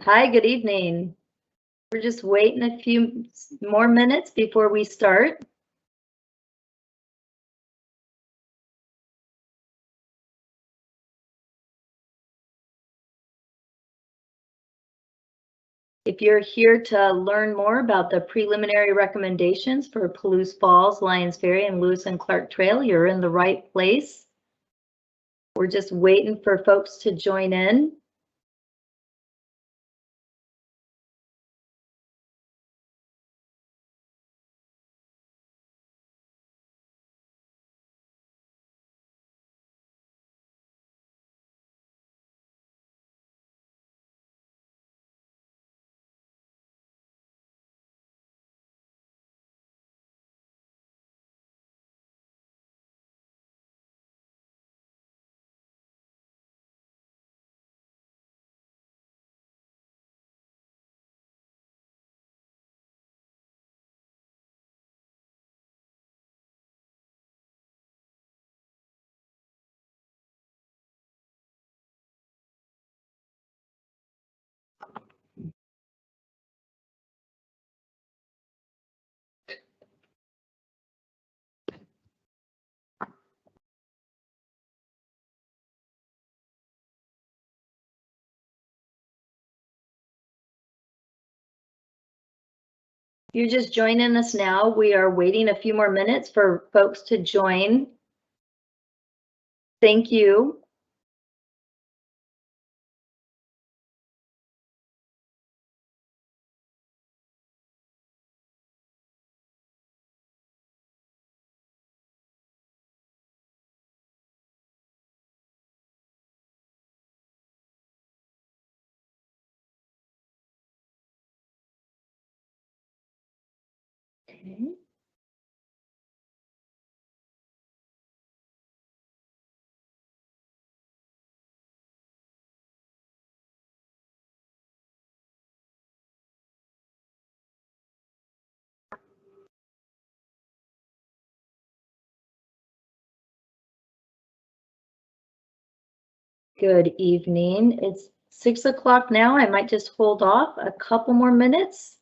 Hi, good evening. We're just waiting a few more minutes before we start. If you're here to learn more about the preliminary recommendations for Palouse Falls, Lyons Ferry, and Lewis and Clark Trail, you're in the right place. We're just waiting for folks to join in. You're just joining us now. We are waiting a few more minutes for folks to join. Thank you. Okay. Good evening. It's 6 o'clock now. I might just hold off a couple more minutes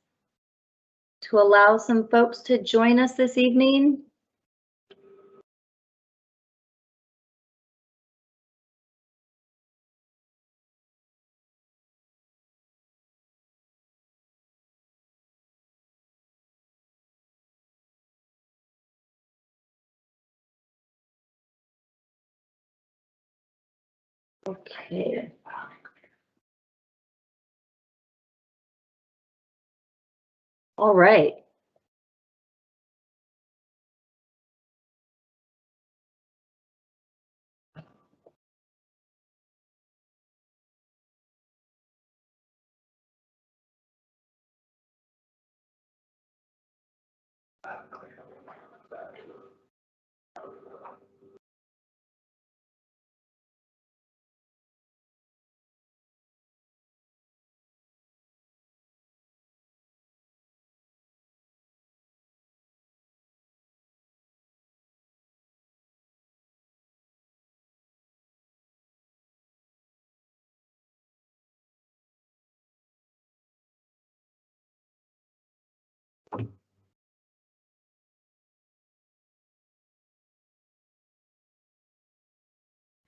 to allow some folks to join us this evening. Okay. All right.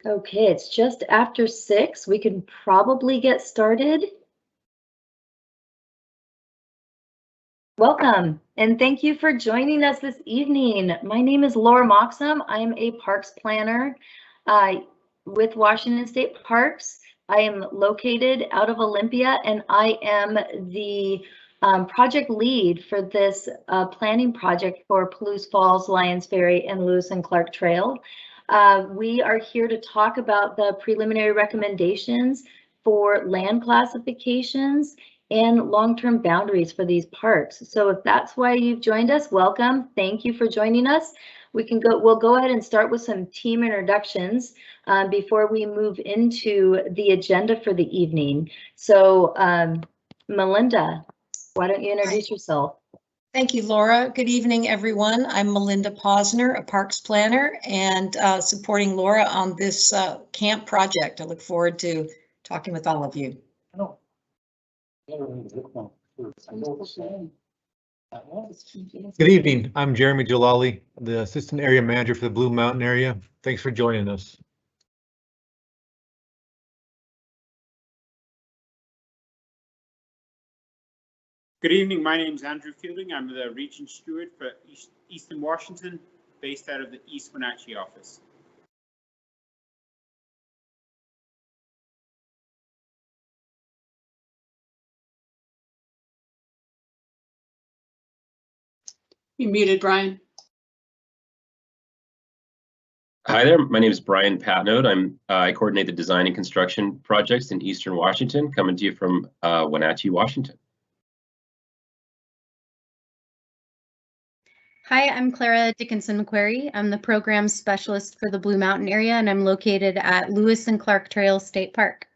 Okay, it's just after 6. We can probably get started. Welcome, and thank you for joining us this evening. My name is Laura Moxham. I'm a parks planner with Washington State Parks. I am located out of Olympia, and I am the project lead for this planning project for Palouse Falls, Lyons Ferry, and Lewis and Clark Trail. We are here to talk about the preliminary recommendations for land classifications and long-term boundaries for these parks. So if that's why you've joined us, welcome. Thank you for joining us. We'll go ahead and start with some team introductions before we move into the agenda for the evening. So Melinda, why don't you introduce yourself? Thank you, Laura. Good evening, everyone. I'm Melinda Posner, a parks planner, and supporting Laura on this camp project. I look forward to talking with all of you. Good evening. I'm Jeremy Jalali, the Assistant Area Manager for the Blue Mountain area. Thanks for joining us. Good evening. My name is Andrew Fielding. I'm the Region Steward for Eastern Washington, based out of the East Wenatchee office. You're muted, Brian. Hi there, my name is Brian Patnode. I coordinate the design and construction projects in Eastern Washington, coming to you from Wenatchee, Washington. Hi, I'm Clara Dickinson-McQuarrie. I'm the program specialist for the Blue Mountain area, and I'm located at Lewis and Clark Trail State Park.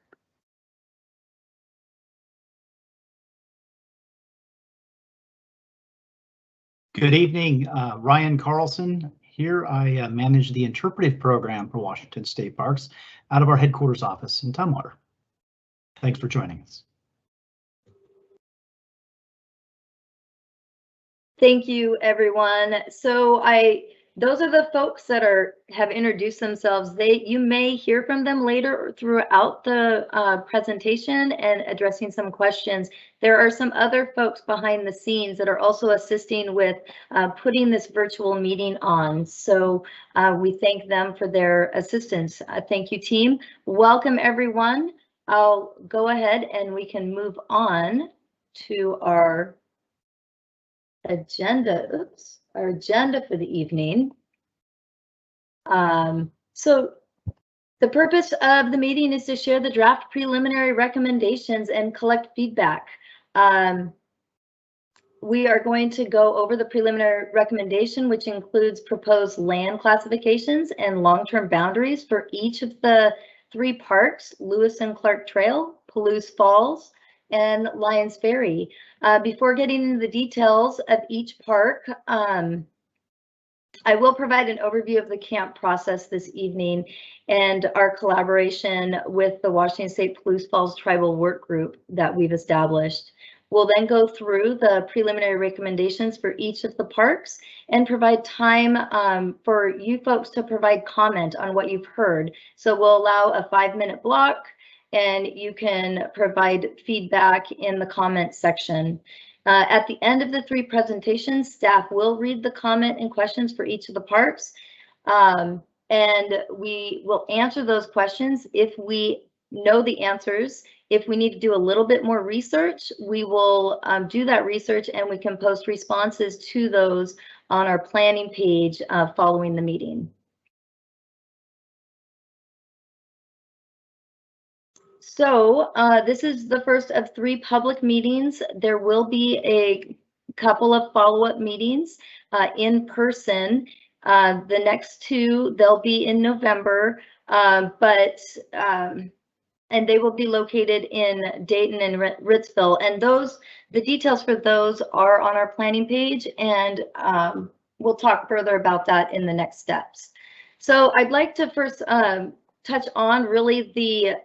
Good evening, Ryan Carlson here. I manage the interpretive program for Washington State Parks out of our headquarters office in Tumwater. Thanks for joining us. Thank you, everyone. So those are the folks that have introduced themselves. You may hear from them later throughout the presentation and addressing some questions. There are some other folks behind the scenes that are also assisting with putting this virtual meeting on. So we thank them for their assistance. Thank you, team. Welcome, everyone. I'll go ahead and we can move on to our agenda. Our agenda for the evening. So the purpose of the meeting is to share the draft preliminary recommendations and collect feedback. We are going to go over the preliminary recommendation, which includes proposed land classifications and long-term boundaries for each of the 3 parks, Lewis and Clark Trail, Palouse Falls, and Lyons Ferry. Before getting into the details of each park, I will provide an overview of the camp process this evening and our collaboration with the Washington State Palouse Falls Tribal Work Group that we've established. We'll then go through the preliminary recommendations for each of the parks and provide time for you folks to provide comment on what you've heard. So we'll allow a 5-minute block and you can provide feedback in the comment section. At the end of the 3 presentations, staff will read the comment and questions for each of the parks, and we will answer those questions if we know the answers. If we need to do a little bit more research, we will do that research and we can post responses to those on our planning page following the meeting. So this is the first of 3 public meetings. There will be a couple of follow-up meetings in person. The next 2, they'll be in November, and they will be located in Dayton and Ritzville. And the details for those are on our planning page, and we'll talk further about that in the next steps. So I'd like to first touch on really the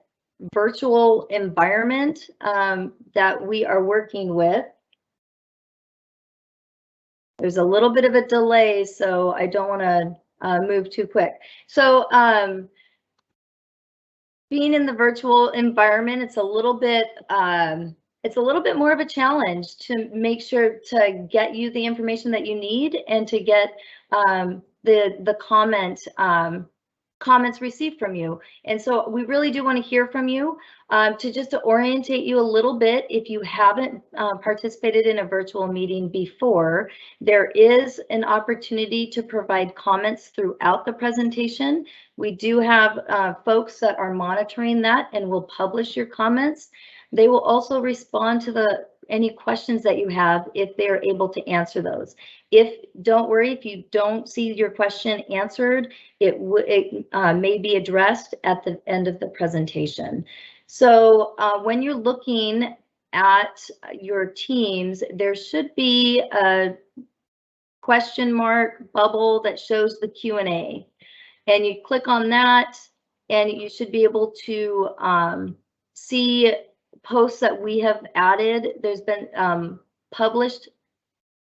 virtual environment that we are working with. There's a little bit of a delay, so I don't want to move too quick. So being in the virtual environment, it's a little bit more of a challenge to make sure to get you the information that you need and to get the comments received from you. And so we really do want to hear from you to orientate you a little bit. If you haven't participated in a virtual meeting before, there is an opportunity to provide comments throughout the presentation. We do have folks that are monitoring that and will publish your comments. They will also respond to any questions that you have if they are able to answer those. Don't worry, if you don't see your question answered, it may be addressed at the end of the presentation. So when you're looking at your teams, there should be a question mark bubble that shows the Q&A, and you click on that and you should be able to see posts that we have added. There's been published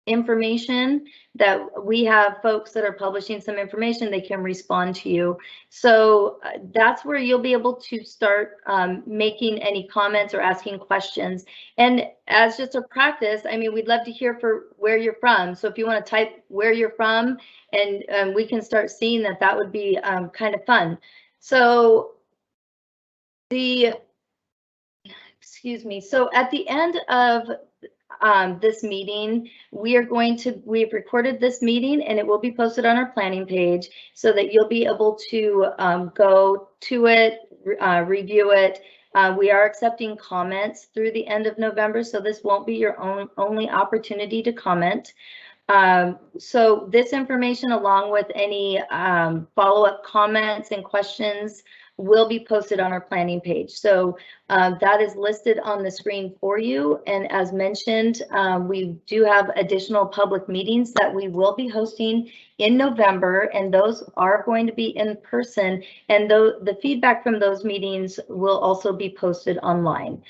information that we have folks that are publishing some information, they can respond to you. So that's where you'll be able to start making any comments or asking questions. And as just a practice, I mean, we'd love to hear for where you're from. So if you want to type where you're from, and we can start seeing that, that would be kind of fun. So excuse me. So at the end of this meeting, we've recorded this meeting and it will be posted on our planning page so that you'll be able to go to it, review it. We are accepting comments through the end of November, so this won't be your only opportunity to comment. So this information, along with any follow-up comments and questions, will be posted on our planning page. So that is listed on the screen for you. And as mentioned, we do have additional public meetings that we will be hosting in November, and those are going to be in person. And the feedback from those meetings will also be posted online.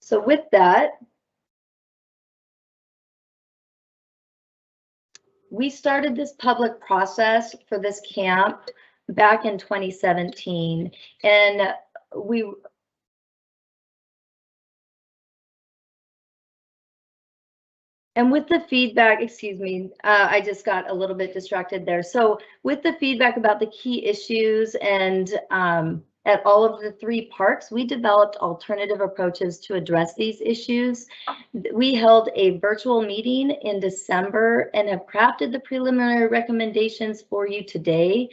So with that, we started this public process for this camp back in 2017, and with the feedback, excuse me, I just got a little bit distracted there. So with the feedback about the key issues and at all of the 3 parks, we developed alternative approaches to address these issues. We held a virtual meeting in December and have crafted the preliminary recommendations for you today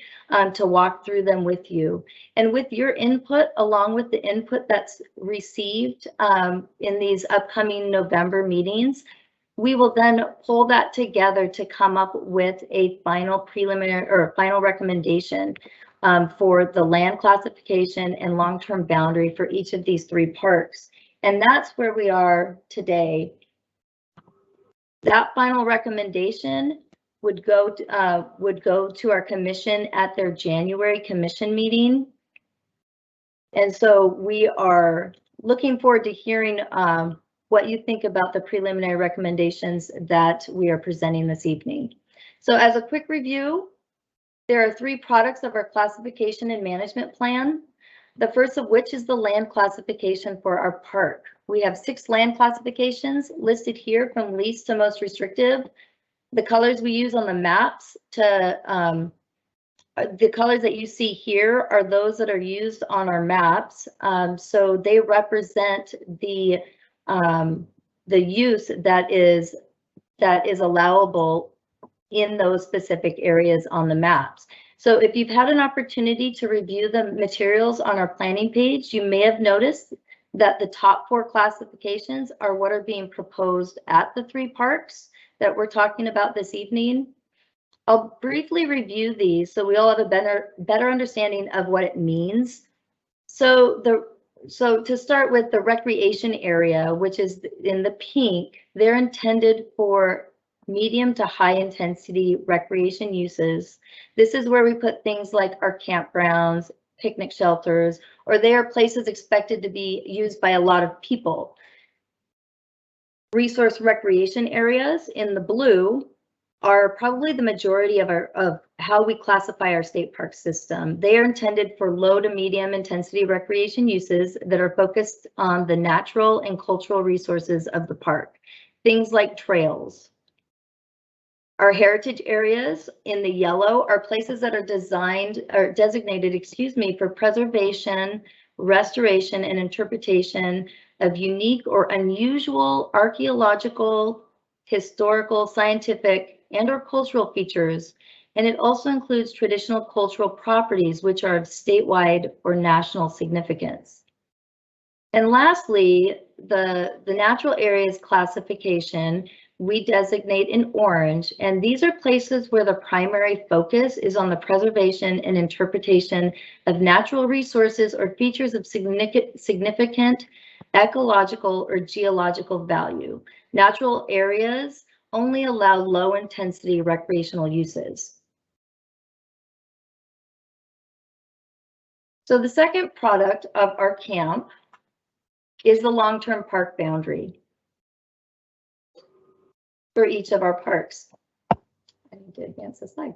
to walk through them with you. And with your input, along with the input that's received in these upcoming November meetings, we will then pull that together to come up with a final preliminary or final recommendation for the land classification and long-term boundary for each of these 3 parks. And that's where we are today. That final recommendation would go to our commission at their January commission meeting. And so we are looking forward to hearing what you think about the preliminary recommendations that we are presenting this evening. So as a quick review, there are 3 products of our classification and management plan. The first of which is the land classification for our park. We have 6 land classifications listed here from least to most restrictive. The colors we use on the maps the colors that you see here are those that are used on our maps. So they represent the use that is allowable in those specific areas on the maps. So if you've had an opportunity to review the materials on our planning page, you may have noticed that the top 4 classifications are what are being proposed at the 3 parks that we're talking about this evening. I'll briefly review these so we all have a better understanding of what it means. So to start with, the recreation area, which is in the pink, they're intended for medium to high intensity recreation uses. This is where we put things like our campgrounds, picnic shelters, or they are places expected to be used by a lot of people. Resource recreation areas in the blue are probably the majority of how we classify our state park system. They are intended for low to medium intensity recreation uses that are focused on the natural and cultural resources of the park. Things like trails. Our heritage areas in the yellow are places that are designated, for preservation, restoration, and interpretation of unique or unusual archaeological, historical, scientific, and/or cultural features. And it also includes traditional cultural properties, which are of statewide or national significance. And lastly, the natural areas classification we designate in orange, and these are places where the primary focus is on the preservation and interpretation of natural resources or features of significant ecological or geological value. Natural areas only allow low intensity recreational uses. So the second product of our camp is the long-term park boundary for each of our parks. I need to advance the slide.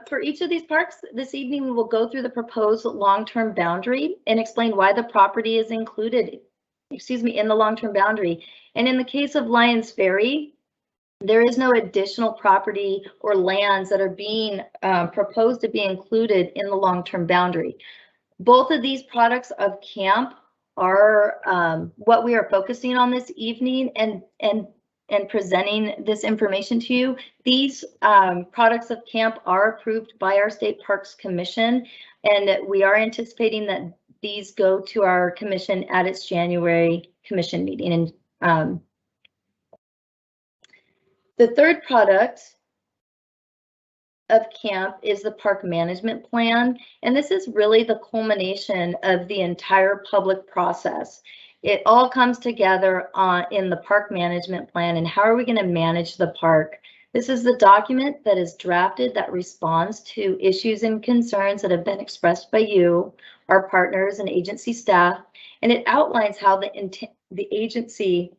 For each of these parks, this evening we will go through the proposed long-term boundary and explain why the property is included, in the long-term boundary. And in the case of Lyons Ferry, there is no additional property or lands that are being proposed to be included in the long-term boundary. Both of these products of camp are what we are focusing on this evening and presenting this information to you. These products of camp are approved by our State Parks Commission, and we are anticipating that these go to our commission at its January commission meeting. And the third product of camp is the park management plan, and this is really the culmination of the entire public process. It all comes together in the park management plan and how are we going to manage the park. This is the document that is drafted that responds to issues and concerns that have been expressed by you, our partners and agency staff, and it outlines how the agency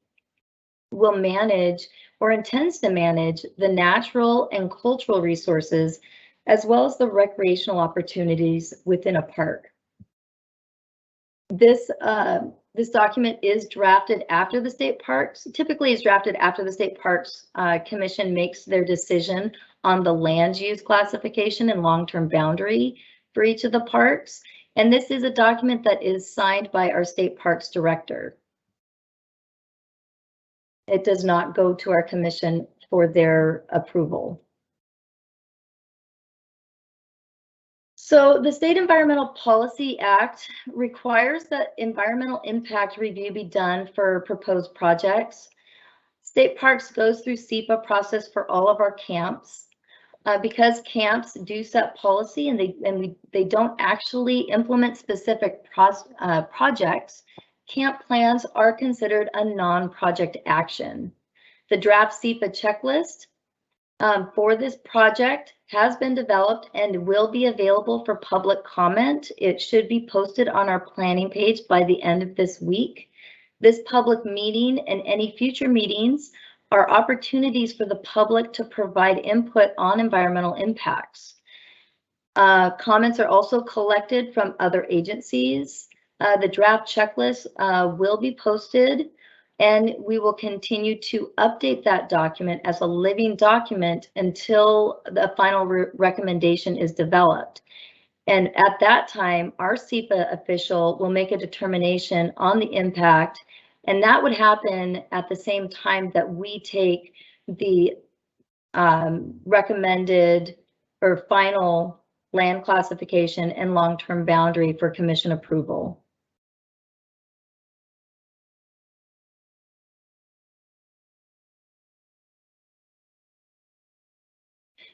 will manage or intends to manage the natural and cultural resources, as well as the recreational opportunities within a park. This document is drafted after the state parks, typically is drafted after the State Parks Commission makes their decision on the land use classification and long-term boundary for each of the parks. And this is a document that is signed by our State Parks Director. It does not go to our commission for their approval. So the State Environmental Policy Act requires that environmental impact review be done for proposed projects. State Parks goes through SEPA process for all of our camps. Because camps do set policy and they don't actually implement specific projects, camp plans are considered a non-project action. The draft SEPA checklist for this project has been developed and will be available for public comment. It should be posted on our planning page by the end of this week. This public meeting and any future meetings are opportunities for the public to provide input on environmental impacts. Comments are also collected from other agencies. The draft checklist will be posted, and we will continue to update that document as a living document until the final recommendation is developed. And at that time, our SEPA official will make a determination on the impact, and that would happen at the same time that we take the recommended or final land classification and long-term boundary for commission approval.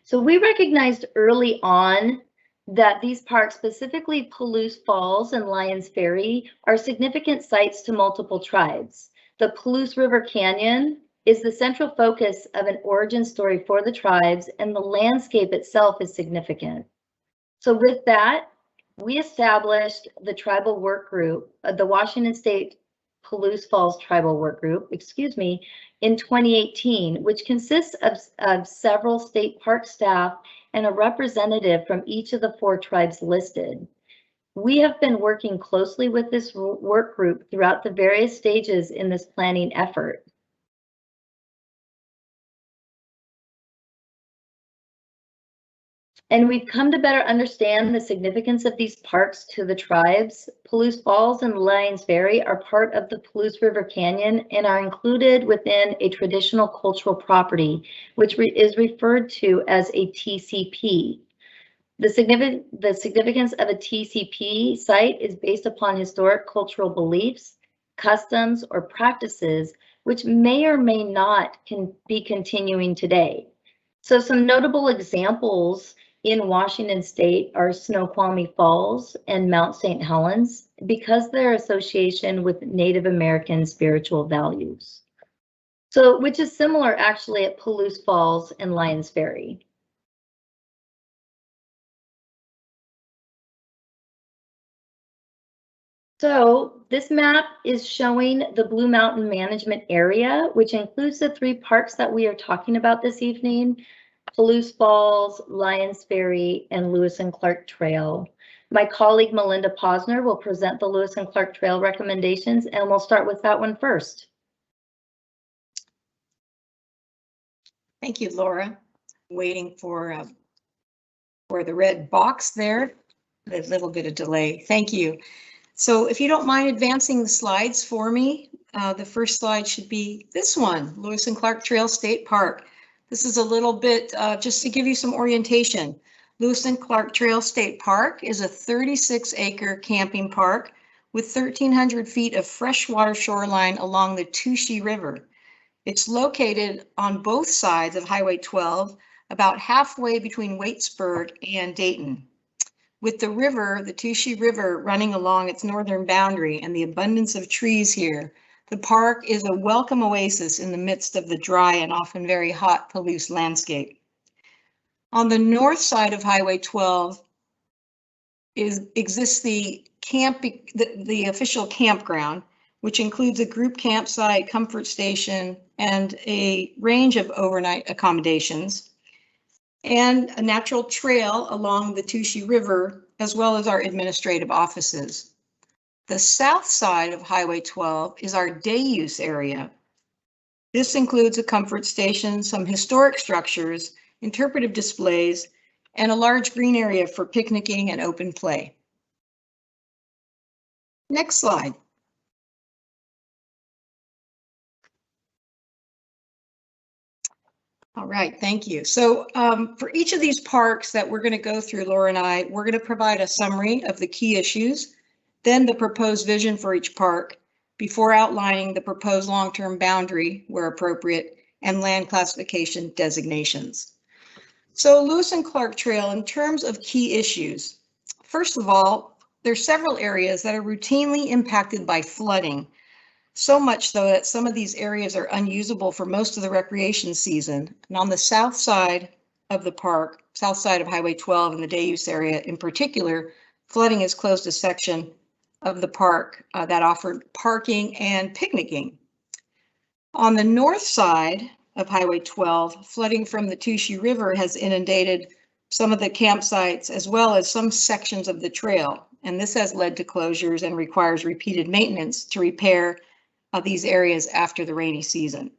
So we recognized early on that these parks, specifically Palouse Falls and Lyons Ferry, are significant sites to multiple tribes. The Palouse River Canyon is the central focus of an origin story for the tribes, and the landscape itself is significant. So with that, we established the tribal work group, the Washington State Palouse Falls Tribal Work Group, in 2018, which consists of several state park staff and a representative from each of the 4 tribes listed. We have been working closely with this work group throughout the various stages in this planning effort. And we've come to better understand the significance of these parks to the tribes. Palouse Falls and Lyons Ferry are part of the Palouse River Canyon and are included within a traditional cultural property, which is referred to as a TCP. The significance of a TCP site is based upon historic cultural beliefs, customs, or practices, which may or may not be continuing today. So some notable examples in Washington State are Snoqualmie Falls and Mount St. Helens, because their association with Native American spiritual values. So, which is similar actually at Palouse Falls and Lyons Ferry. So this map is showing the Blue Mountain Management Area, which includes the 3 parks that we are talking about this evening: Palouse Falls, Lyons Ferry, and Lewis and Clark Trail. My colleague Melinda Posner will present the Lewis and Clark Trail recommendations, and we'll start with that one first. Thank you, Laura. Waiting for the red box there. A little bit of delay. Thank you. So if you don't mind advancing the slides for me, the first slide should be this one, Lewis and Clark Trail State Park. This is a little bit just to give you some orientation. Lewis and Clark Trail State Park is a 36-acre camping park with 1,300 feet of freshwater shoreline along the Touchy River. It's located on both sides of Highway 12, about halfway between Waitsburg and Dayton. With the river, the Touchy River, running along its northern boundary and the abundance of trees here, the park is a welcome oasis in the midst of the dry and often very hot Palouse landscape. On the north side of Highway 12 exists the official campground, which includes a group campsite, comfort station, and a range of overnight accommodations, and a natural trail along the Touchy River, as well as our administrative offices. The south side of Highway 12 is our day use area. This includes a comfort station, some historic structures, interpretive displays, and a large green area for picnicking and open play. Next slide. All right, thank you. So for each of these parks that we're going to go through, Laura and I, we're going to provide a summary of the key issues, then the proposed vision for each park, before outlining the proposed long-term boundary, where appropriate, and land classification designations. So Lewis and Clark Trail, in terms of key issues, first of all, there's several areas that are routinely impacted by flooding. So much so that some of these areas are unusable for most of the recreation season. And on the south side of the park, south side of Highway 12 and the day use area in particular, flooding has closed a section of the park that offered parking and picnicking. On the north side of Highway 12, flooding from the Touchy River has inundated some of the campsites as well as some sections of the trail. And this has led to closures and requires repeated maintenance to repair these areas after the rainy season.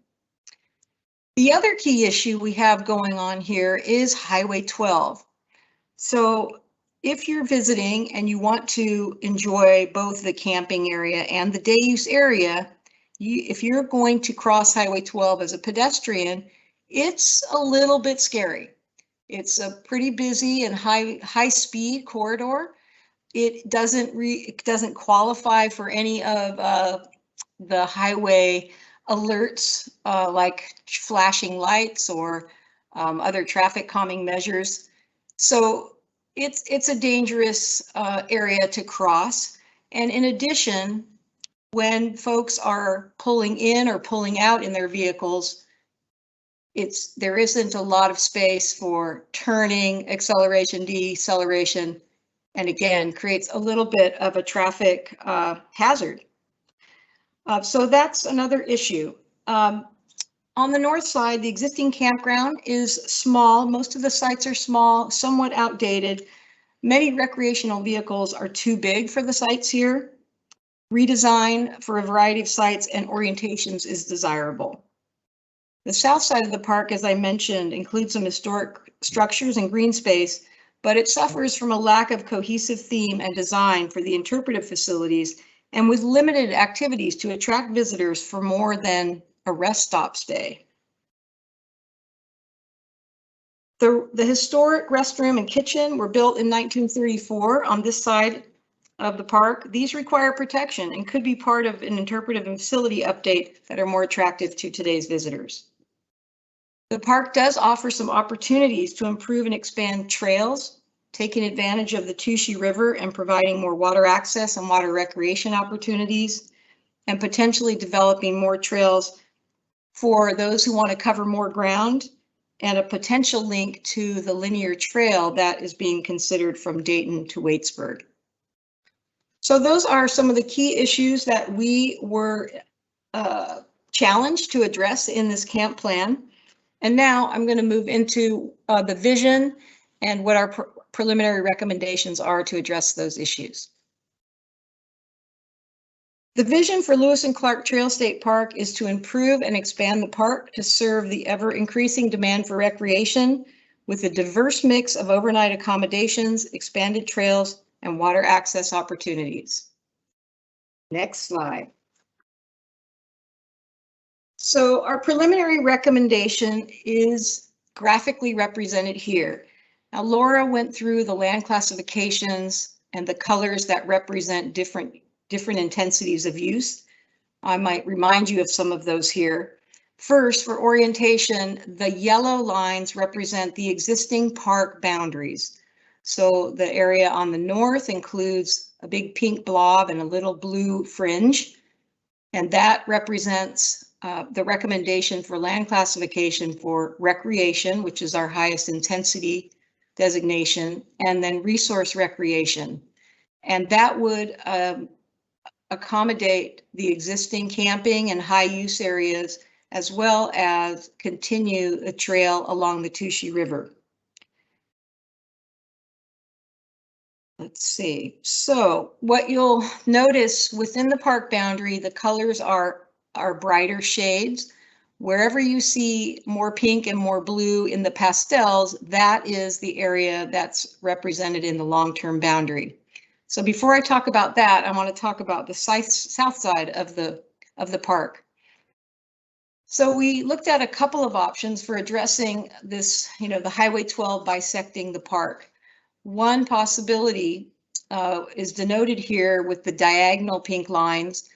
The other key issue we have going on here is Highway 12. So if you're visiting and you want to enjoy both the camping area and the day use area, if you're going to cross Highway 12 as a pedestrian, it's a little bit scary. It's a pretty busy and high speed corridor. It doesn't qualify for any of the highway alerts like flashing lights or other traffic calming measures. So it's a dangerous area to cross. And in addition, when folks are pulling in or pulling out in their vehicles, there isn't a lot of space for turning, acceleration, deceleration, and again, creates a little bit of a traffic hazard. So that's another issue. On the north side, the existing campground is small. Most of the sites are small, somewhat outdated. Many recreational vehicles are too big for the sites here. Redesign for a variety of sites and orientations is desirable. The south side of the park, as I mentioned, includes some historic structures and green space, but it suffers from a lack of cohesive theme and design for the interpretive facilities and with limited activities to attract visitors for more than a rest stop stay. The historic restroom and kitchen were built in 1934 on this side of the park. These require protection and could be part of an interpretive and facility update that are more attractive to today's visitors. The park does offer some opportunities to improve and expand trails, taking advantage of the Touchy River and providing more water access and water recreation opportunities, and potentially developing more trails for those who want to cover more ground, and a potential link to the linear trail that is being considered from Dayton to Waitsburg. So those are some of the key issues that we were challenged to address in this camp plan. And now I'm going to move into the vision and what our preliminary recommendations are to address those issues. The vision for Lewis and Clark Trail State Park is to improve and expand the park to serve the ever increasing demand for recreation with a diverse mix of overnight accommodations, expanded trails, and water access opportunities. Next slide. So our preliminary recommendation is graphically represented here. Now, Laura went through the land classifications and the colors that represent different intensities of use. I might remind you of some of those here. First, for orientation, the yellow lines represent the existing park boundaries. So the area on the north includes a big pink blob and a little blue fringe, and that represents the recommendation for land classification for recreation, which is our highest intensity designation, and then resource recreation. And that would accommodate the existing camping and high use areas, as well as continue a trail along the Touchy River. Let's see. So what you'll notice within the park boundary, the colors are brighter shades. Wherever you see more pink and more blue in the pastels, that is the area that's represented in the long-term boundary. So before I talk about that, I want to talk about the south side of the park. So we looked at a couple of options for addressing this, the Highway 12 bisecting the park. One possibility is denoted here with the diagonal pink lines.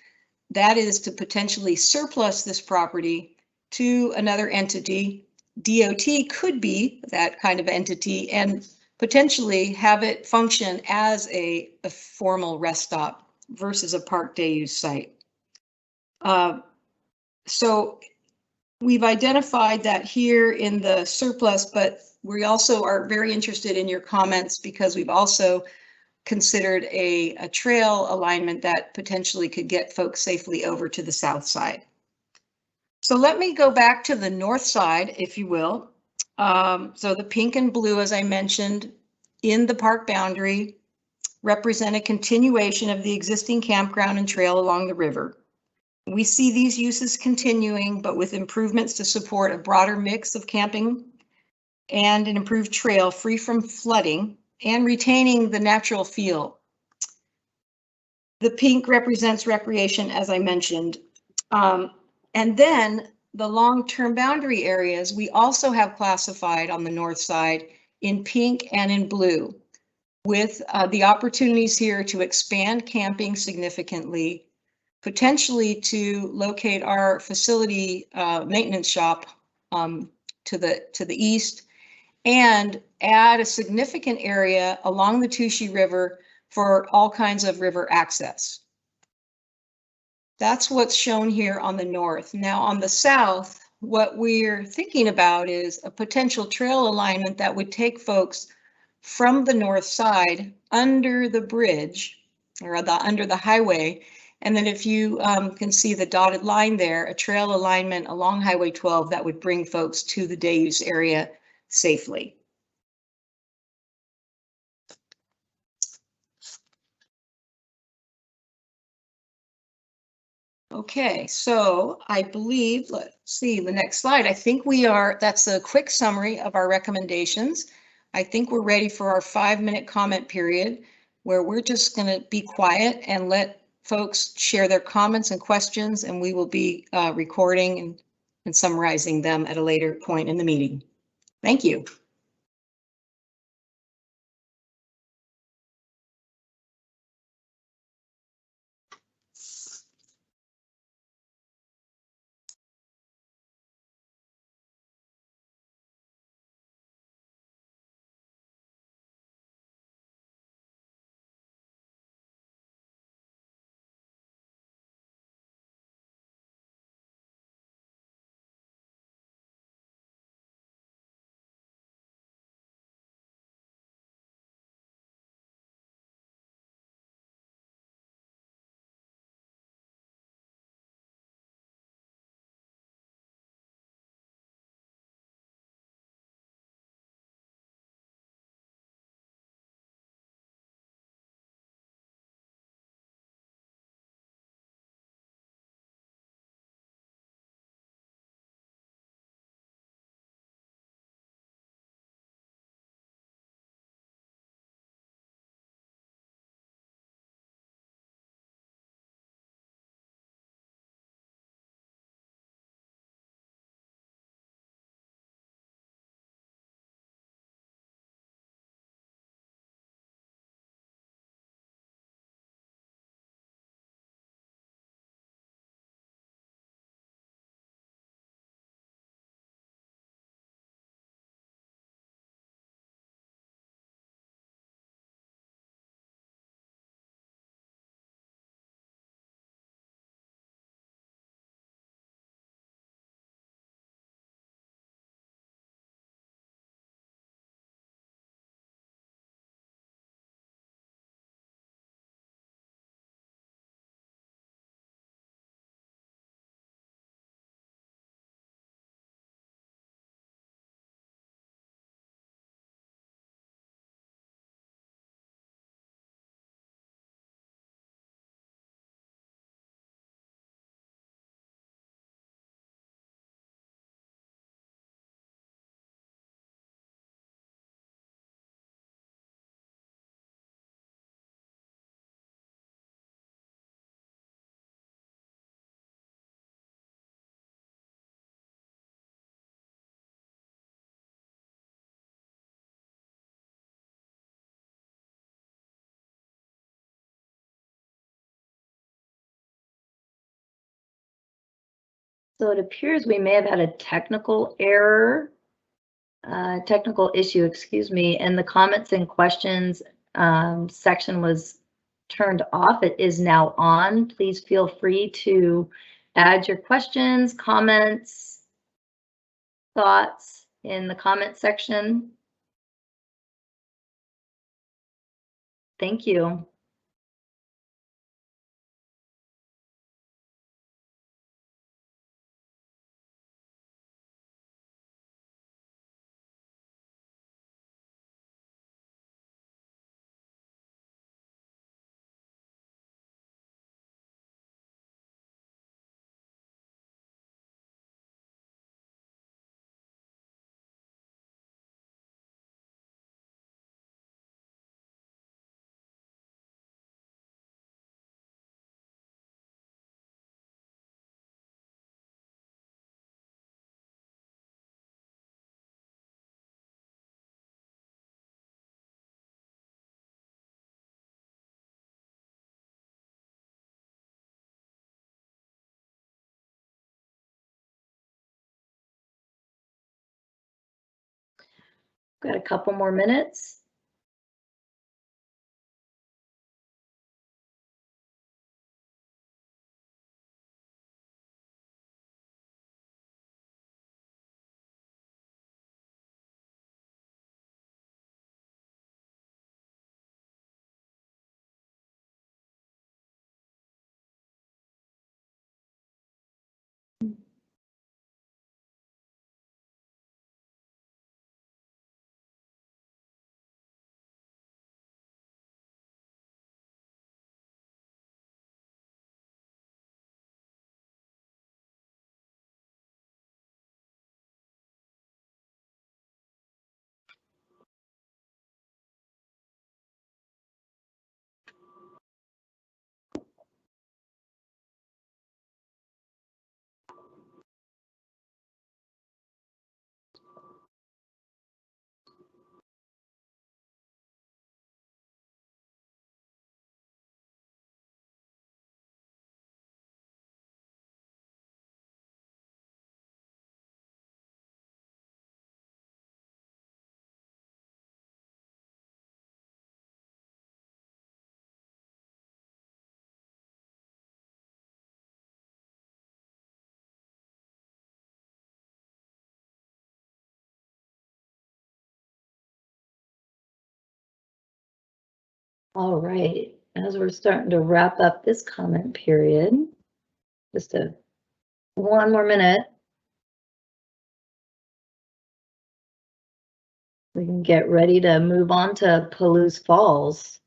That is to potentially surplus this property to another entity. DOT could be that kind of entity and potentially have it function as a formal rest stop versus a park day use site. So we've identified that here in the surplus, but we also are very interested in your comments because we've also considered a trail alignment that potentially could get folks safely over to the south side. So let me go back to the north side, if you will. So the pink and blue, as I mentioned, in the park boundary represent a continuation of the existing campground and trail along the river. We see these uses continuing, but with improvements to support a broader mix of camping and an improved trail free from flooding and retaining the natural feel. The pink represents recreation, as I mentioned. And then the long-term boundary areas, we also have classified on the north side in pink and in blue, with the opportunities here to expand camping significantly, potentially to locate our facility maintenance shop to the east, and add a significant area along the Touchy River for all kinds of river access. That's what's shown here on the north. Now on the south, what we're thinking about is a potential trail alignment that would take folks from the north side under the bridge or under the highway. And then if you can see the dotted line there, a trail alignment along Highway 12 that would bring folks to the day use area safely. Okay, so I believe, let's see the next slide. I think that's a quick summary of our recommendations. I think we're ready for our 5-minute comment period where we're just going to be quiet and let folks share their comments and questions, and we will be recording and summarizing them at a later point in the meeting. Thank you. So it appears we may have had a technical error, technical issue, excuse me, and the comments and questions section was turned off. It is now on. Please feel free to add your questions, comments, thoughts in the comment section. Thank you. Got a couple more minutes. All right, as we're starting to wrap up this comment period, just one more minute. We can get ready to move on to Palouse Falls.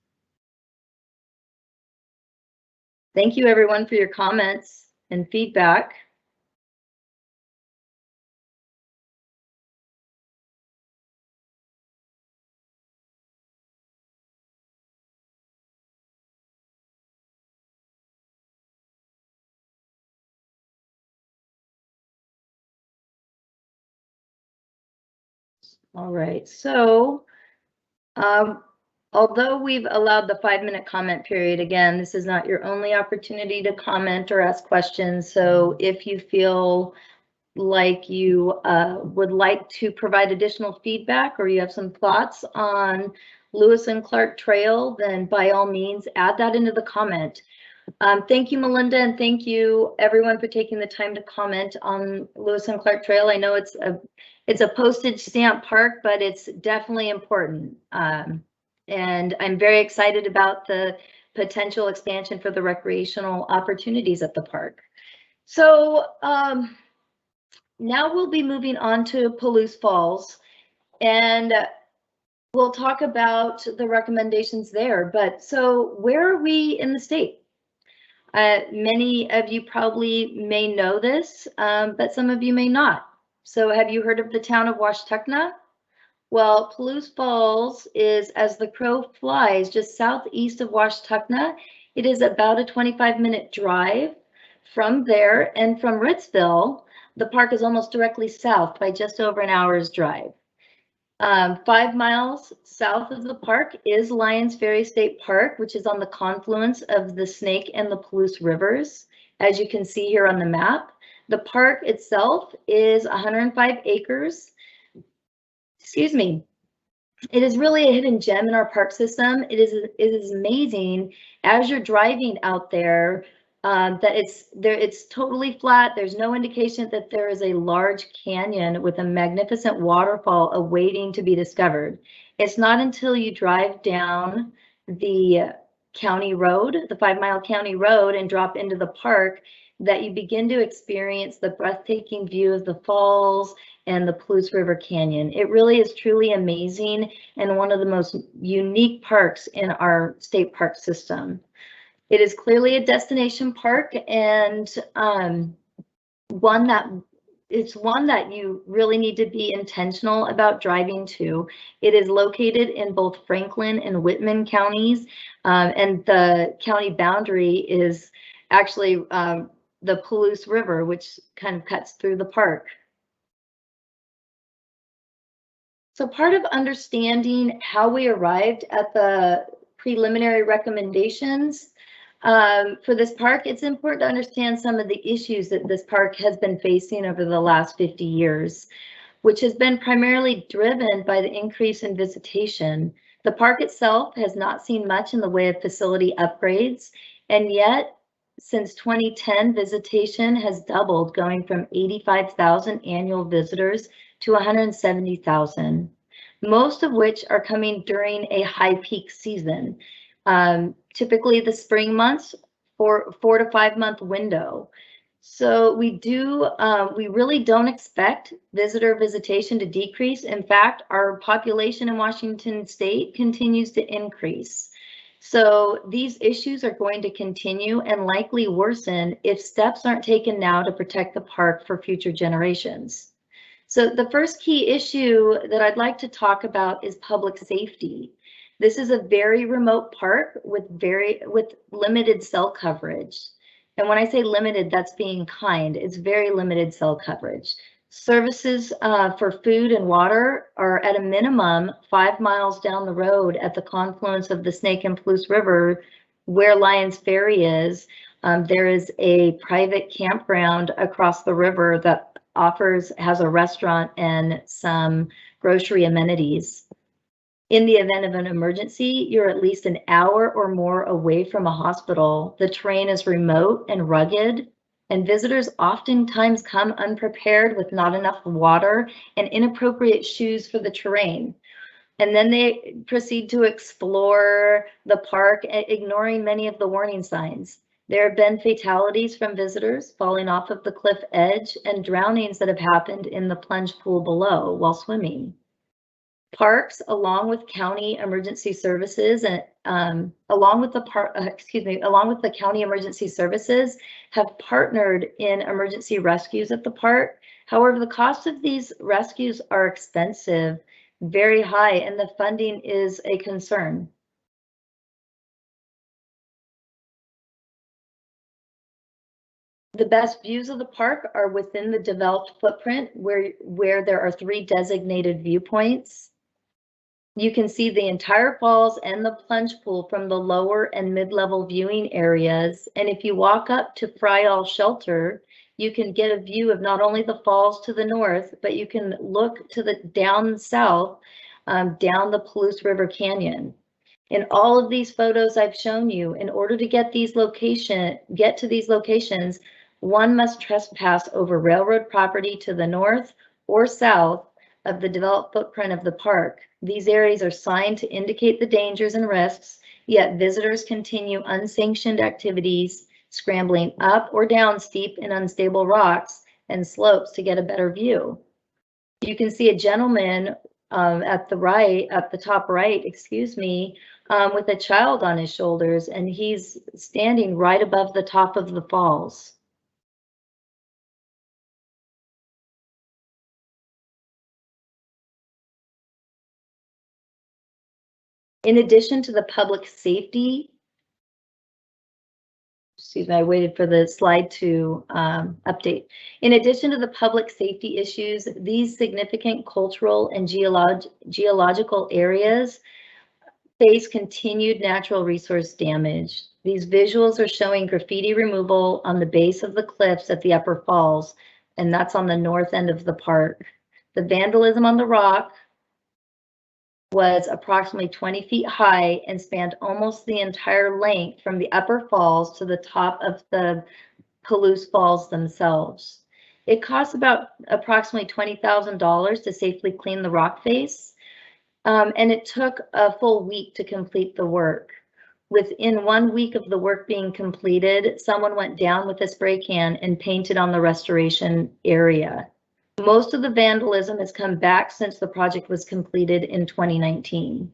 Thank you everyone for your comments and feedback. All right, so although we've allowed the 5-minute comment period, again, this is not your only opportunity to comment or ask questions. So if you feel like you would like to provide additional feedback or you have some thoughts on Lewis and Clark Trail, then by all means add that into the comment. Thank you, Melinda, and thank you everyone for taking the time to comment on Lewis and Clark Trail. I know it's a postage stamp park, but it's definitely important. And I'm very excited about the potential expansion for the recreational opportunities at the park. So now we'll be moving on to Palouse Falls, and we'll talk about the recommendations there. But so where are we in the state? Many of you probably may know this, but some of you may not. So have you heard of the town of Washtenaw? Well, Palouse Falls is, as the crow flies, just southeast of Washtenaw. It is about a 25-minute drive from there, and from Ritzville, the park is almost directly south by just over an hour's drive. 5 miles south of the park is Lyons Ferry State Park, which is on the confluence of the Snake and the Palouse rivers. As you can see here on the map, The park itself is 105 acres. Excuse me. It is really a hidden gem in our park system. It is amazing as you're driving out there that it's totally flat. There's no indication that there is a large canyon with a magnificent waterfall awaiting to be discovered. It's not until you drive down the county road, the 5-mile county road, and drop into the park that you begin to experience the breathtaking view of the falls and the Palouse River Canyon. It really is truly amazing and one of the most unique parks in our state park system. It is clearly a destination park, and one that you really need to be intentional about driving to. It is located in both Franklin and Whitman counties, and the county boundary is actually the Palouse River, which kind of cuts through the park. So part of understanding how we arrived at the preliminary recommendations for this park, it's important to understand some of the issues that this park has been facing over the last 50 years, which has been primarily driven by the increase in visitation. The park itself has not seen much in the way of facility upgrades, and yet since 2010, visitation has doubled, going from 85,000 annual visitors to 170,000, most of which are coming during a high peak season, typically the spring months, 4 to 5 month window. So we really don't expect visitor visitation to decrease. In fact, our population in Washington State continues to increase. So these issues are going to continue and likely worsen if steps aren't taken now to protect the park for future generations. So the first key issue that I'd like to talk about is public safety. This is a very remote park with limited cell coverage. And when I say limited, that's being kind. It's very limited cell coverage. Services for food and water are at a minimum 5 miles down the road at the confluence of the Snake and Palouse River, where Lyons Ferry is. There is a private campground across the river that has a restaurant and some grocery amenities. In the event of an emergency, you're at least an hour or more away from a hospital. The terrain is remote and rugged, and visitors oftentimes come unprepared with not enough water and inappropriate shoes for the terrain. And then they proceed to explore the park, ignoring many of the warning signs. There have been fatalities from visitors falling off of the cliff edge and drownings that have happened in the plunge pool below while swimming. Parks, along with county emergency services, and along with the county emergency services, have partnered in emergency rescues at the park. However, the cost of these rescues are expensive, very high, and the funding is a concern. The best views of the park are within the developed footprint where there are 3 designated viewpoints. You can see the entire falls and the plunge pool from the lower and mid-level viewing areas. And if you walk up to Fryall Shelter, you can get a view of not only the falls to the north, but you can look to the down south, down the Palouse River Canyon. In all of these photos I've shown you, in order to get to these locations, one must trespass over railroad property to the north or south of the developed footprint of the park. These areas are signed to indicate the dangers and risks, yet visitors continue unsanctioned activities, scrambling up or down steep and unstable rocks and slopes to get a better view. You can see a gentleman at the top right, with a child on his shoulders, and he's standing right above the top of the falls. In addition to the public safety, I waited for the slide to update. In addition to the public safety issues, these significant cultural and geological areas face continued natural resource damage. These visuals are showing graffiti removal on the base of the cliffs at the upper falls, and that's on the north end of the park. The vandalism on the rock was approximately 20 feet high and spanned almost the entire length from the upper falls to the top of the Palouse Falls themselves. It costs about approximately $20,000 to safely clean the rock face, and it took a full week to complete the work. Within 1 week of the work being completed, someone went down with a spray can and painted on the restoration area. Most of the vandalism has come back since the project was completed in 2019.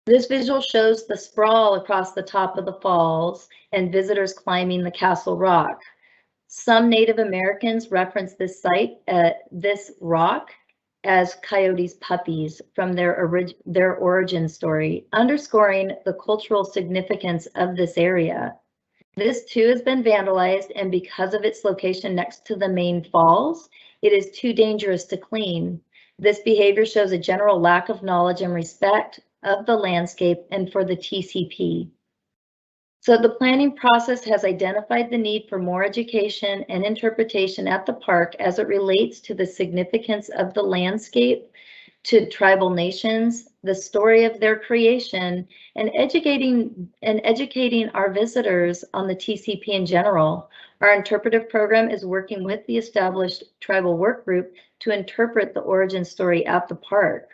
This visual shows the sprawl across the top of the falls and visitors climbing the Castle Rock. Some Native Americans reference this site, this rock, as Coyote's puppies from their origin story, underscoring the cultural significance of this area. This too has been vandalized, and because of its location next to the main falls, it is too dangerous to clean. This behavior shows a general lack of knowledge and respect of the landscape and for the TCP. So the planning process has identified the need for more education and interpretation at the park as it relates to the significance of the landscape to tribal nations, the story of their creation, and educating our visitors on the TCP in general. Our interpretive program is working with the established tribal work group to interpret the origin story at the park.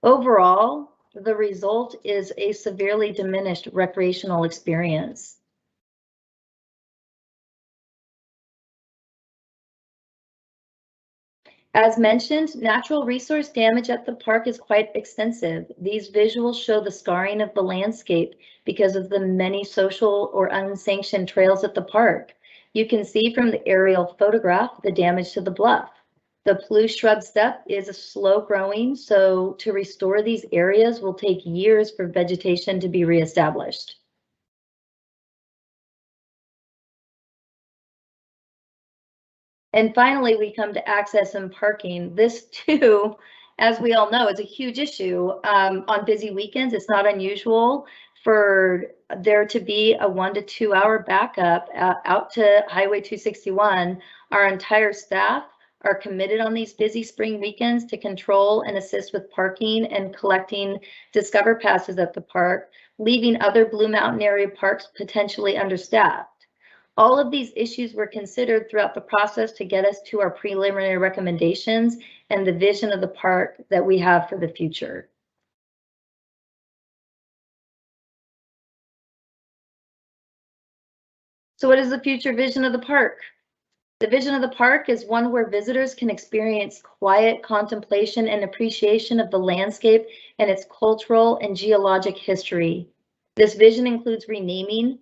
Overall, the result is a severely diminished recreational experience. As mentioned, natural resource damage at the park is quite extensive. These visuals show the scarring of the landscape because of the many social or unsanctioned trails at the park. You can see from the aerial photograph the damage to the bluff. The Palouse shrub steppe is slow growing, so to restore these areas will take years for vegetation to be reestablished. And finally, we come to access and parking. This too, as we all know, is a huge issue. On busy weekends, it's not unusual for there to be a 1 to 2 hour backup out to Highway 261. Our entire staff are committed on these busy spring weekends to control and assist with parking and collecting Discover passes at the park, leaving other Blue Mountain area parks potentially understaffed. All of these issues were considered throughout the process to get us to our preliminary recommendations and the vision of the park that we have for the future. So what is the future vision of the park? The vision of the park is one where visitors can experience quiet contemplation and appreciation of the landscape and its cultural and geologic history. This vision includes renaming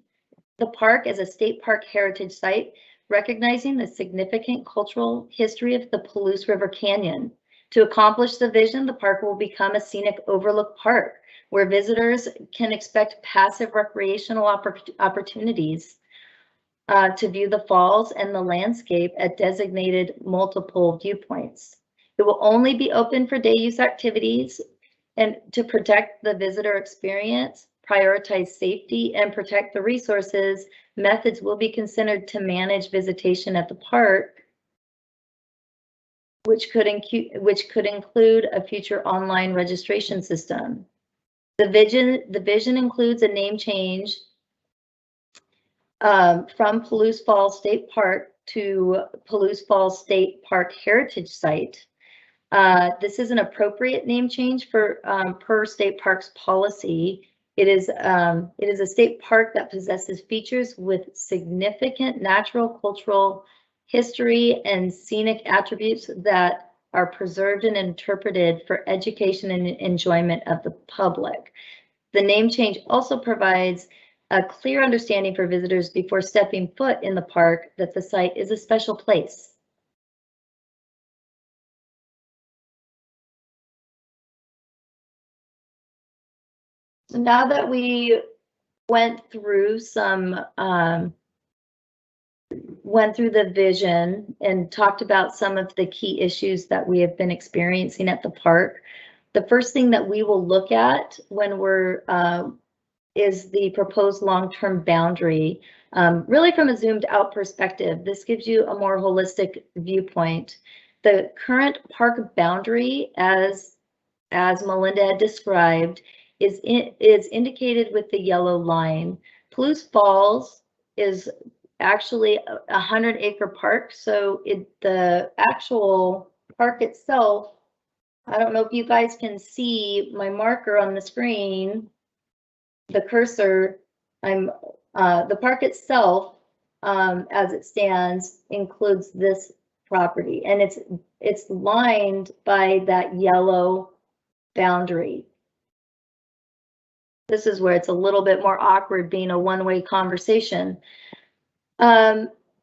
the park as a state park heritage site, recognizing the significant cultural history of the Palouse River Canyon. To accomplish the vision, the park will become a scenic overlook park where visitors can expect passive recreational opportunities to view the falls and the landscape at designated multiple viewpoints. It will only be open for day use activities, and to protect the visitor experience, prioritize safety, and protect the resources, methods will be considered to manage visitation at the park, which could include a future online registration system. The vision includes a name change from Palouse Falls State Park to Palouse Falls State Park Heritage Site. This is an appropriate name change for per state parks policy. It is a state park that possesses features with significant natural, cultural, history, and scenic attributes that are preserved and interpreted for education and enjoyment of the public. The name change also provides a clear understanding for visitors before stepping foot in the park that the site is a special place. So now that we went through the vision and talked about some of the key issues that we have been experiencing at the park, The first thing that we will look at when we're is the proposed long-term boundary, really from a zoomed out perspective. This gives you a more holistic viewpoint. The current park boundary, as Melinda had described, is indicated with the yellow line. Palouse Falls is actually a 100-acre park, so the actual park itself, I don't know if you guys can see my marker on the screen, the cursor. The park itself, as it stands, includes this property, and it's lined by that yellow boundary. This is where it's a little bit more awkward being a one-way conversation.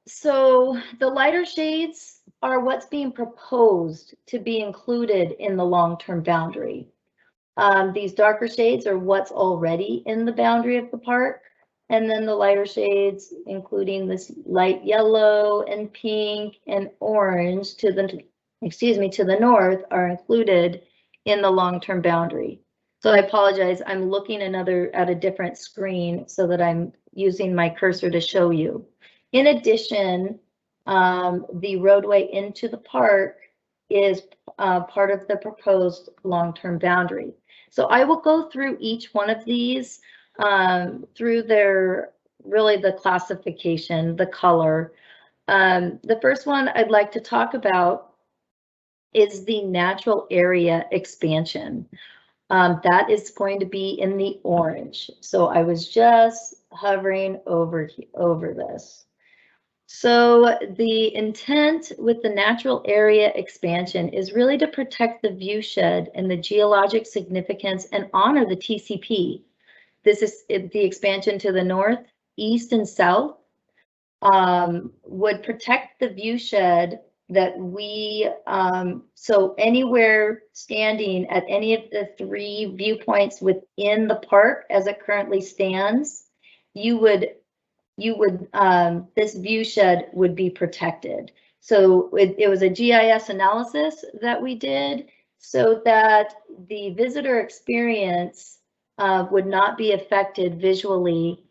So the lighter shades are what's being proposed to be included in the long-term boundary. These darker shades are what's already in the boundary of the park. And then the lighter shades, including this light yellow and pink and orange to the north, are included in the long-term boundary. So I apologize, I'm looking at a different screen so that I'm using my cursor to show you. In addition, the roadway into the park is part of the proposed long-term boundary. So I will go through each one of these through the classification, the color. The first one I'd like to talk about is the natural area expansion. That is going to be in the orange. So I was just hovering over this. So the intent with the natural area expansion is really to protect the viewshed and the geologic significance and honor the TCP. This is the expansion to the north, east, and south would protect the viewshed that we, so anywhere standing at any of the 3 viewpoints within the park as it currently stands, this viewshed would be protected. So it was a GIS analysis that we did so that the visitor experience would not be affected visually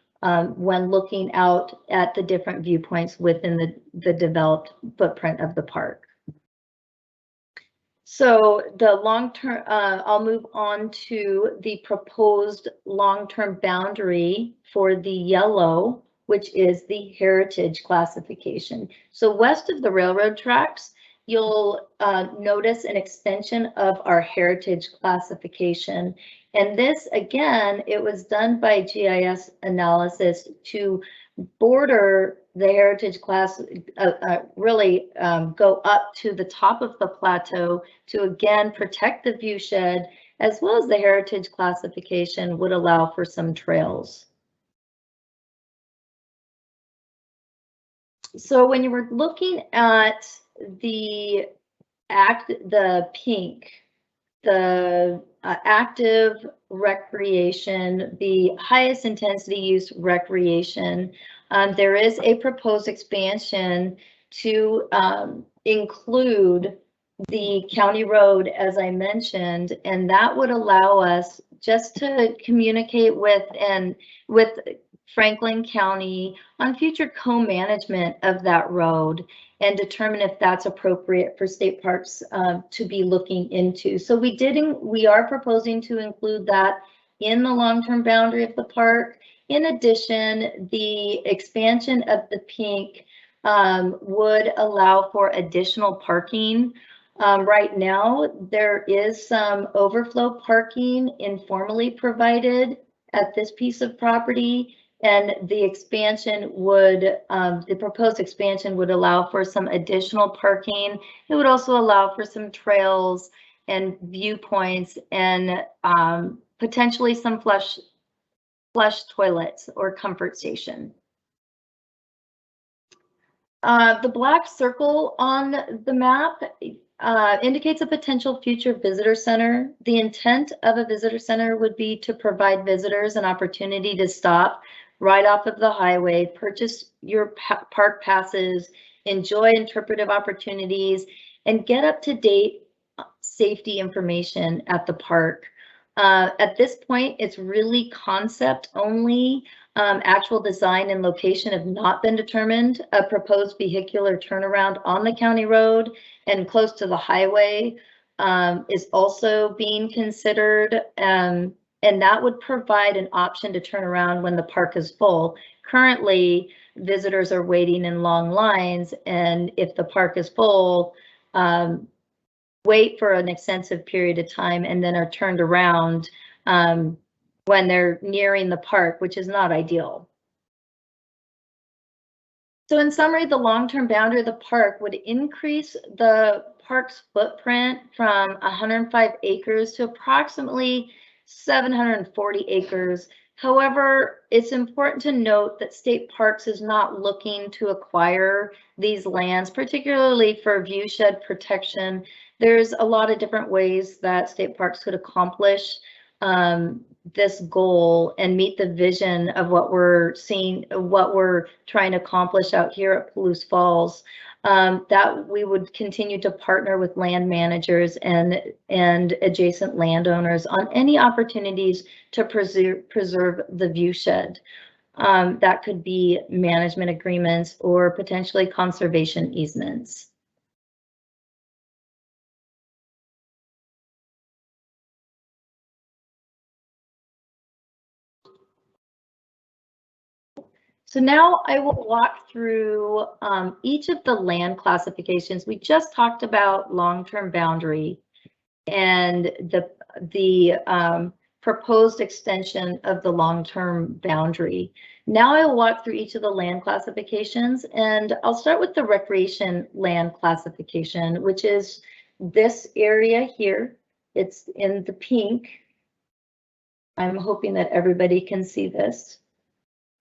when looking out at the different viewpoints within the developed footprint of the park. So the long-term, I'll move on to the proposed long-term boundary for the yellow, which is the heritage classification. So west of the railroad tracks, you'll notice an extension of our heritage classification. And this, again, it was done by GIS analysis to border the heritage class, really go up to the top of the plateau to again protect the viewshed, as well as the heritage classification would allow for some trails. So when you were looking at the pink, the active recreation, the highest intensity use recreation, there is a proposed expansion to include the county road, as I mentioned, and that would allow us just to communicate with Franklin County on future co-management of that road and determine if that's appropriate for state parks to be looking into. So we are proposing to include that in the long-term boundary of the park. In addition, the expansion of the pink would allow for additional parking. Right now, there is some overflow parking informally provided at this piece of property. And the expansion would, the proposed expansion would allow for some additional parking. It would also allow for some trails and viewpoints and potentially some flush toilets or comfort station. The black circle on the map indicates a potential future visitor center. The intent of a visitor center would be to provide visitors an opportunity to stop right off of the highway, purchase your park passes, enjoy interpretive opportunities, and get up to date safety information at the park. At this point, it's really concept only. Actual design and location have not been determined. A proposed vehicular turnaround on the county road and close to the highway is also being considered. And that would provide an option to turn around when the park is full. Currently, visitors are waiting in long lines, and if the park is full, wait for an extensive period of time and then are turned around when they're nearing the park, which is not ideal. So in summary, the long-term boundary of the park would increase the park's footprint from 105 acres to approximately 740 acres. However, it's important to note that State Parks is not looking to acquire these lands, particularly for viewshed protection. There's a lot of different ways that State Parks could accomplish this goal and meet the vision of what we're seeing, what we're trying to accomplish out here at Palouse Falls. That we would continue to partner with land managers and adjacent landowners on any opportunities to preserve the viewshed. That could be management agreements or potentially conservation easements. So now I will walk through each of the land classifications. We just talked about long-term boundary and the proposed extension of the long-term boundary. Now I will walk through each of the land classifications, and I'll start with the recreation land classification, which is this area here. It's in the pink. I'm hoping that everybody can see this.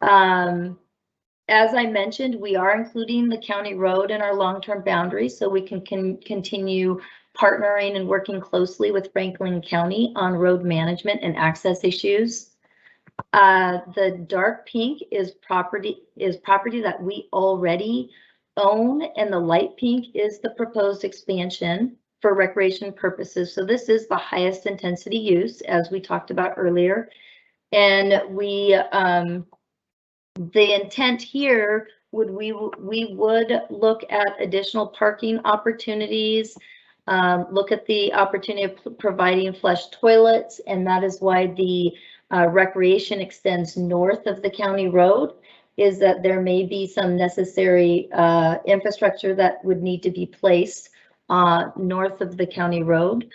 As I mentioned, we are including the county road in our long-term boundary, so we can continue partnering and working closely with Franklin County on road management and access issues. The dark pink is property that we already own, and the light pink is the proposed expansion for recreation purposes. So this is the highest intensity use, as we talked about earlier, and the intent here would we would look at additional parking opportunities, look at the opportunity of providing flush toilets, and that is why the recreation extends north of the county road, is that there may be some necessary infrastructure that would need to be placed north of the county road.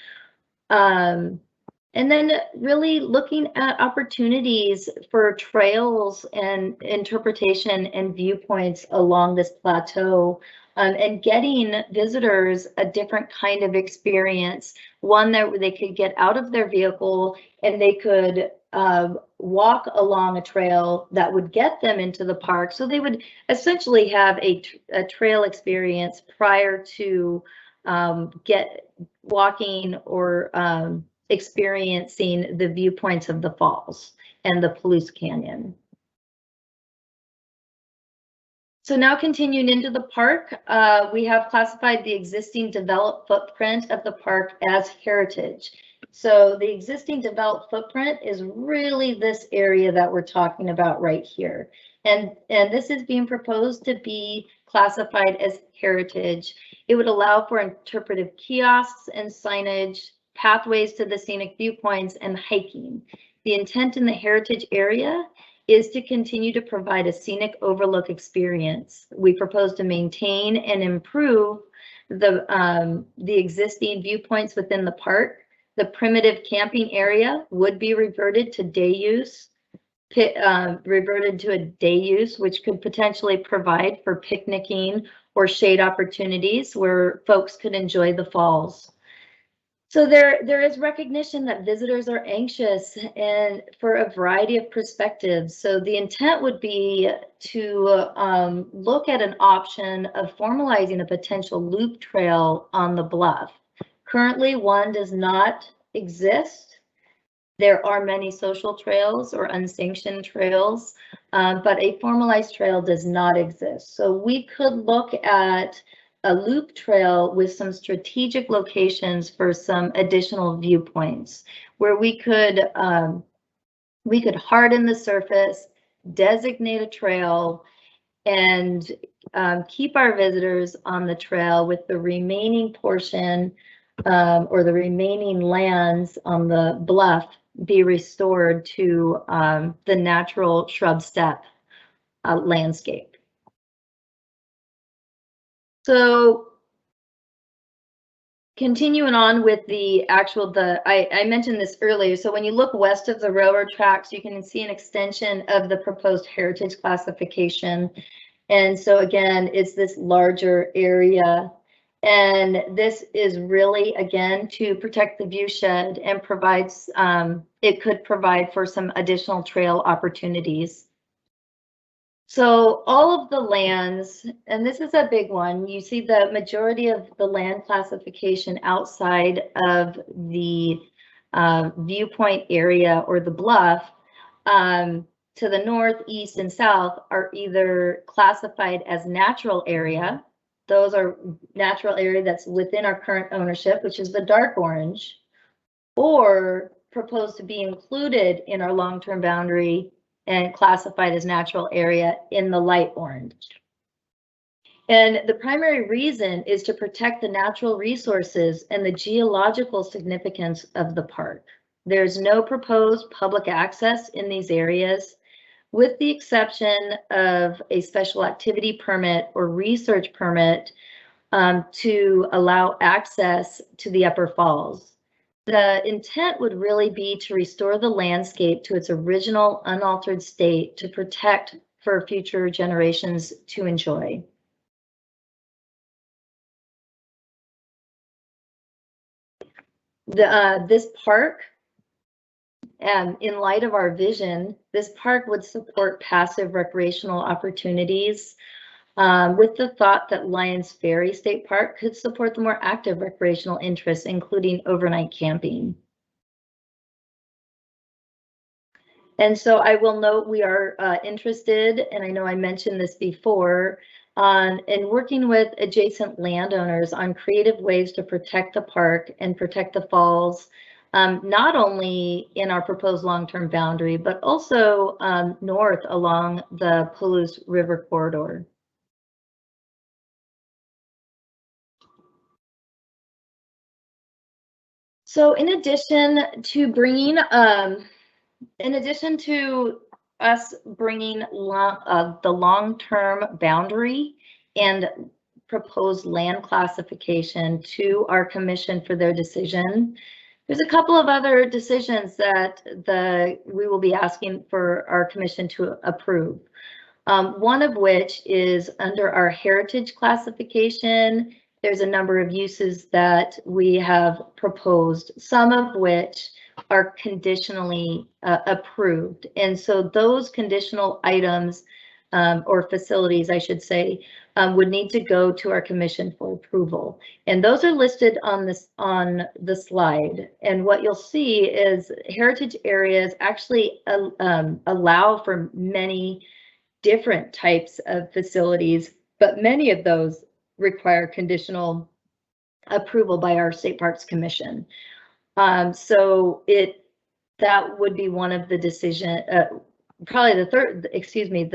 And then really looking at opportunities for trails and interpretation and viewpoints along this plateau, and getting visitors a different kind of experience, one that they could get out of their vehicle and they could walk along a trail that would get them into the park. So they would essentially have a trail experience prior to walking or experiencing the viewpoints of the falls and the Palouse Canyon. So now continuing into the park, we have classified the existing developed footprint of the park as heritage. So the existing developed footprint is really this area that we're talking about right here. And this is being proposed to be classified as heritage. It would allow for interpretive kiosks and signage, pathways to the scenic viewpoints, and hiking. The intent in the heritage area is to continue to provide a scenic overlook experience. We propose to maintain and improve the existing viewpoints within the park. The primitive camping area would be reverted to day use, which could potentially provide for picnicking or shade opportunities where folks could enjoy the falls. So there is recognition that visitors are anxious and for a variety of perspectives. So the intent would be to look at an option of formalizing a potential loop trail on the bluff. Currently, one does not exist. There are many social trails or unsanctioned trails, but a formalized trail does not exist. So we could look at a loop trail with some strategic locations for some additional viewpoints where we could harden the surface, designate a trail, and keep our visitors on the trail with the remaining portion or the remaining lands on the bluff be restored to the natural shrub steppe landscape. So continuing on with the actual, I mentioned this earlier. So when you look west of the railroad tracks, you can see an extension of the proposed heritage classification. And so again, it's this larger area. And this is really, again, to protect the viewshed and provides, it could provide for some additional trail opportunities. So all of the lands, and this is a big one, you see the majority of the land classification outside of the viewpoint area or the bluff to the north, east, and south are either classified as natural area. Those are natural area that's within our current ownership, which is the dark orange, or proposed to be included in our long-term boundary and classified as natural area in the light orange. And the primary reason is to protect the natural resources and the geological significance of the park. There's no proposed public access in these areas, with the exception of a special activity permit or research permit to allow access to the upper falls. The intent would really be to restore the landscape to its original unaltered state to protect for future generations to enjoy. This park, in light of our vision, this park would support passive recreational opportunities with the thought that Lyons Ferry State Park could support the more active recreational interests, including overnight camping. And so I will note we are interested, and I know I mentioned this before, in working with adjacent landowners on creative ways to protect the park and protect the falls, not only in our proposed long-term boundary, but also north along the Palouse River corridor. So in addition to bringing, us bringing the long-term boundary and proposed land classification to our commission for their decision, there's a couple of other decisions that we will be asking for our commission to approve. One of which is under our heritage classification. There's a number of uses that we have proposed, some of which are conditionally approved. And so those conditional items or facilities, I should say, would need to go to our commission for approval. And those are listed on the slide. And what you'll see is heritage areas actually allow for many different types of facilities, but many of those require conditional approval by our State Parks Commission. So that would be one of the decision, probably the third, excuse me,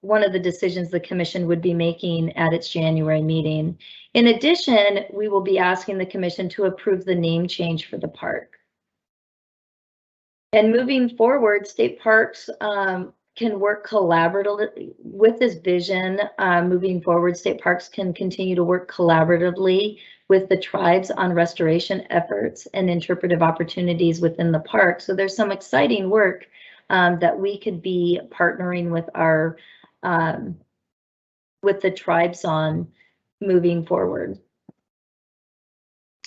one of the decisions the commission would be making at its January meeting. In addition, we will be asking the commission to approve the name change for the park. And moving forward, State Parks can work collaboratively with this vision. Moving forward, State Parks can continue to work collaboratively with the tribes on restoration efforts and interpretive opportunities within the park. So there's some exciting work that we could be partnering with our with the tribes on moving forward.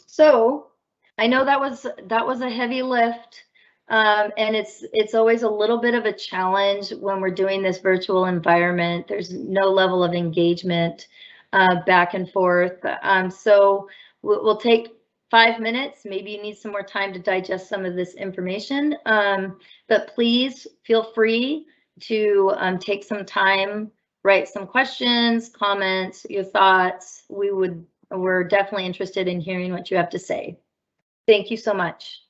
So I know that was a heavy lift. And it's always a little bit of a challenge when we're doing this virtual environment. There's no level of engagement back and forth. So we'll take 5 minutes. Maybe you need some more time to digest some of this information. But please feel free to take some time write some questions, comments, your thoughts. We're definitely interested in hearing what you have to say. Thank you so much.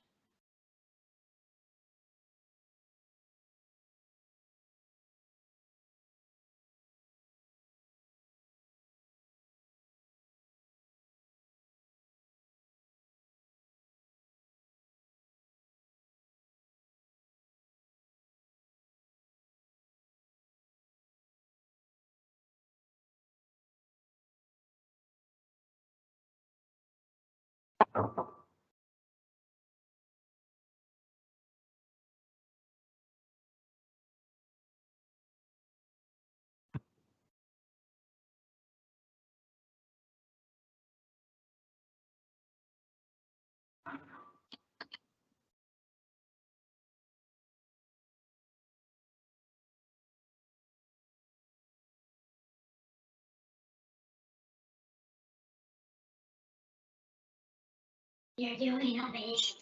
You're doing amazing.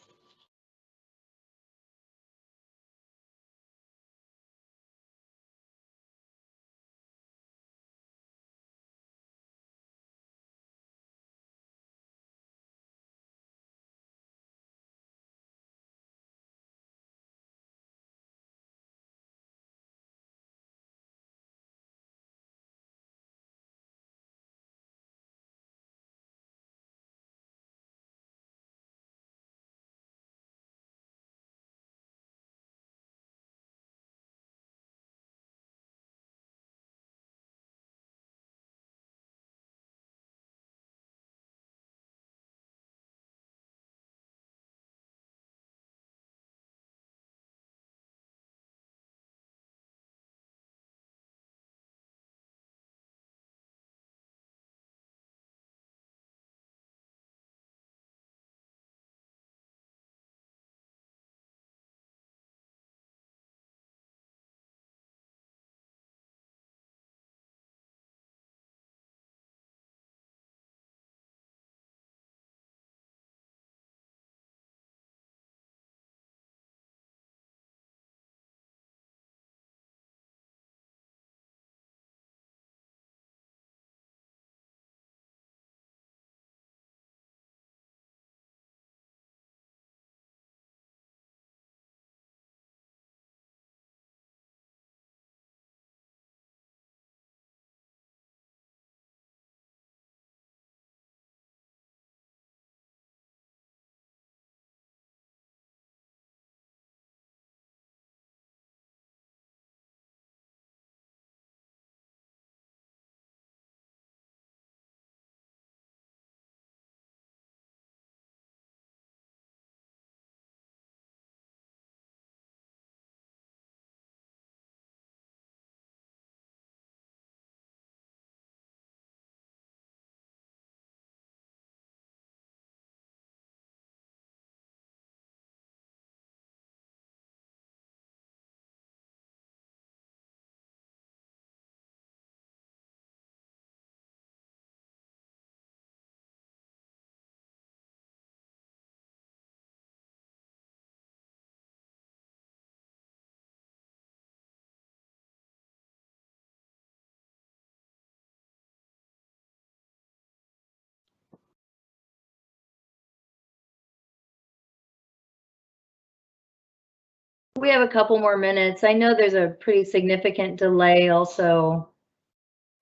We have a couple more minutes. I know there's a pretty significant delay also.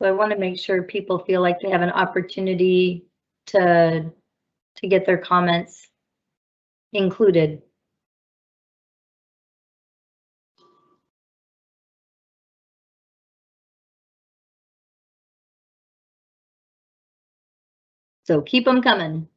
So I want to make sure people feel like they have an opportunity to get their comments included. So keep them coming.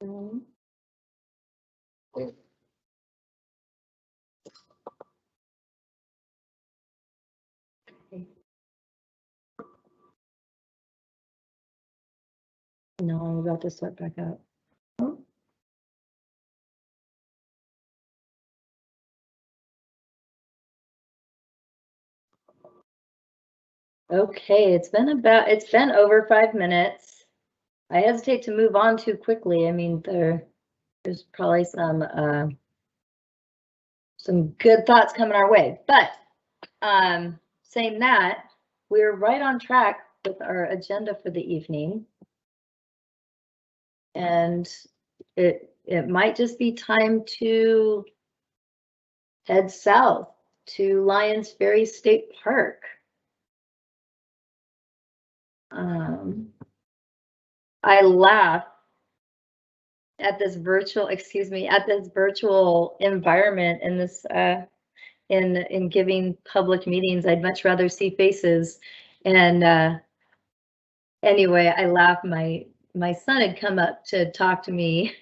No, I'm about to start back up. Okay, it's been over 5 minutes. I hesitate to move on too quickly. I mean, there's probably some good thoughts coming our way, but saying that, we're right on track with our agenda for the evening. And it might just be time to head south to Lyons Ferry State Park. I laugh at this virtual, environment in this in giving public meetings. I'd much rather see faces. And anyway, I laugh. My son had come up to talk to me.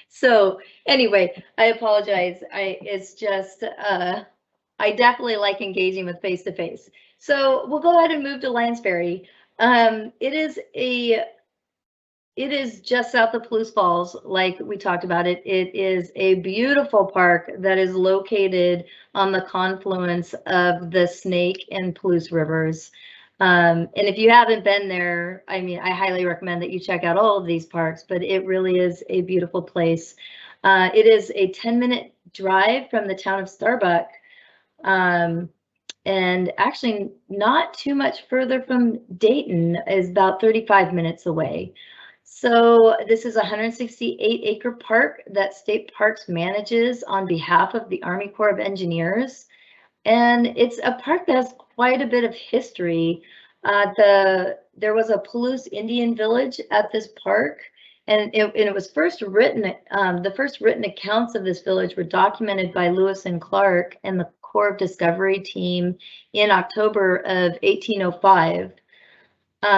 So anyway, I apologize. It's just I definitely like engaging with face to face. So we'll go ahead and move to Lyons Ferry. It is just south of Palouse Falls, like we talked about it. It is a beautiful park that is located on the confluence of the Snake and Palouse rivers. And if you haven't been there, I mean, I highly recommend that you check out all of these parks, but it really is a beautiful place. It is a 10-minute drive from the town of Starbuck. And actually not too much further from Dayton, is about 35 minutes away. So this is a 168-acre park that State Parks manages on behalf of the Army Corps of Engineers. And it's a park that has quite a bit of history. There was a Palouse Indian village at this park, and it was first written, the first written accounts of this village were documented by Lewis and Clark and the Corps of Discovery team in October of 1805.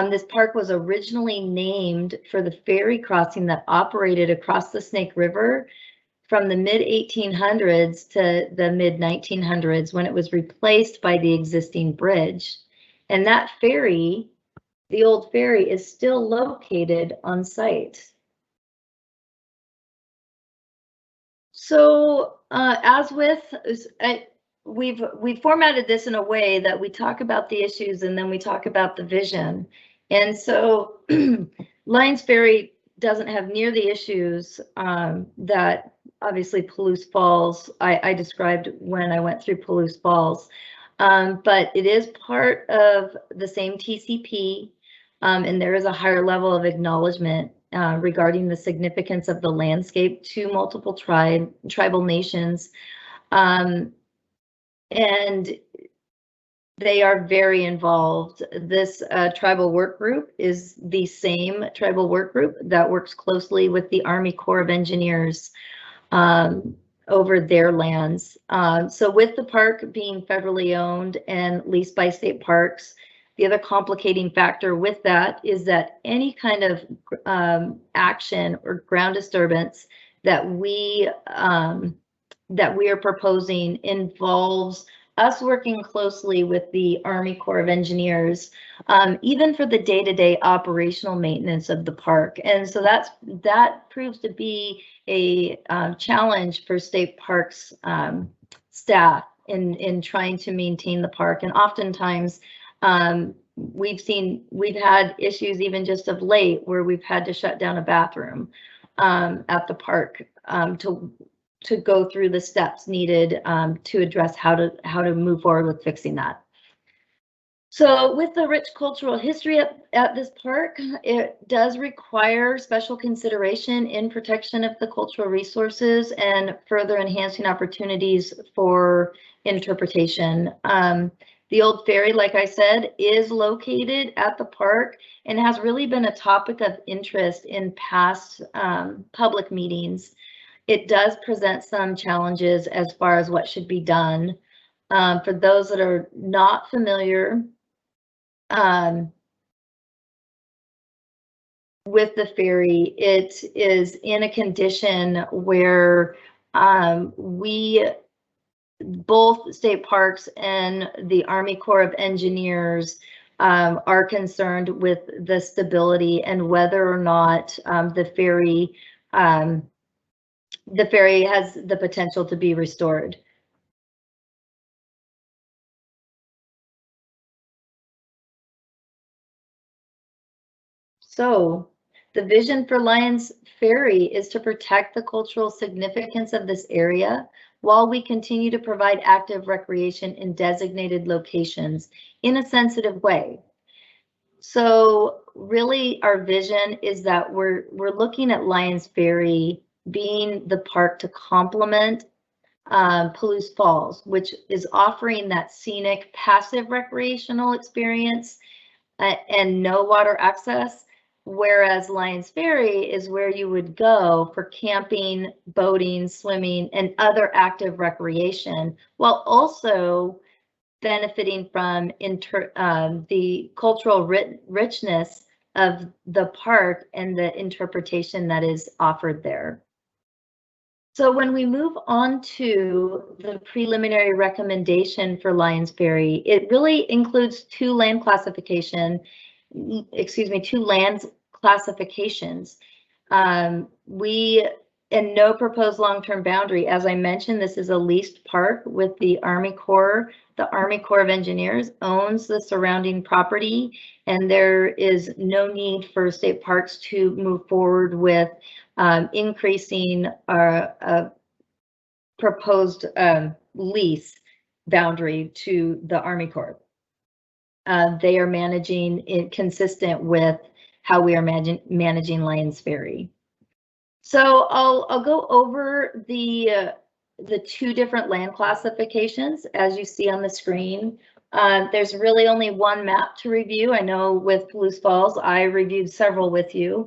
This park was originally named for the ferry crossing that operated across the Snake River from the mid-1800s to the mid-1900s, when it was replaced by the existing bridge. And that ferry, the old ferry, is still located on site. So as with, we've formatted this in a way that we talk about the issues and then we talk about the vision. And so Lyons Ferry doesn't have near the issues that obviously Palouse Falls, I described when I went through Palouse Falls, but it is part of the same TCP, and there is a higher level of acknowledgement regarding the significance of the landscape to multiple tribal nations. And they are very involved. This tribal work group is the same tribal work group that works closely with the Army Corps of Engineers over their lands. So with the park being federally owned and leased by state parks, the other complicating factor with that is that any kind of action or ground disturbance that we are proposing involves us working closely with the Army Corps of Engineers, even for the day-to-day operational maintenance of the park. And so that proves to be a challenge for state parks staff in trying to maintain the park. And oftentimes we've had issues even just of late where we've had to shut down a bathroom at the park to go through the steps needed to address how to move forward with fixing that. So with the rich cultural history at this park, it does require special consideration in protection of the cultural resources and further enhancing opportunities for interpretation. The old ferry, like I said, is located at the park and has really been a topic of interest in past public meetings. It does present some challenges as far as what should be done. For those that are not familiar, with the ferry, it is in a condition where both state parks and the Army Corps of Engineers are concerned with the stability and whether or not the ferry has the potential to be restored. So the vision for Lyons Ferry is to protect the cultural significance of this area while we continue to provide active recreation in designated locations in a sensitive way. So really our vision is that we're looking at Lyons Ferry being the park to complement Palouse Falls, which is offering that scenic passive recreational experience and no water access, whereas Lyons Ferry is where you would go for camping, boating, swimming, and other active recreation, while also benefiting from the cultural richness of the park and the interpretation that is offered there. So when we move on to the preliminary recommendation for Lyons Ferry, it really includes two land classifications. And no proposed long-term boundary. As I mentioned, this is a leased park with the Army Corps. The Army Corps of Engineers owns the surrounding property, and there is no need for state parks to move forward with increasing our proposed lease boundary to the Army Corps. They are managing it consistent with how we are managing Lyons Ferry. So I'll go over the two different land classifications as you see on the screen. There's really only one map to review. I know with Palouse Falls, I reviewed several with you.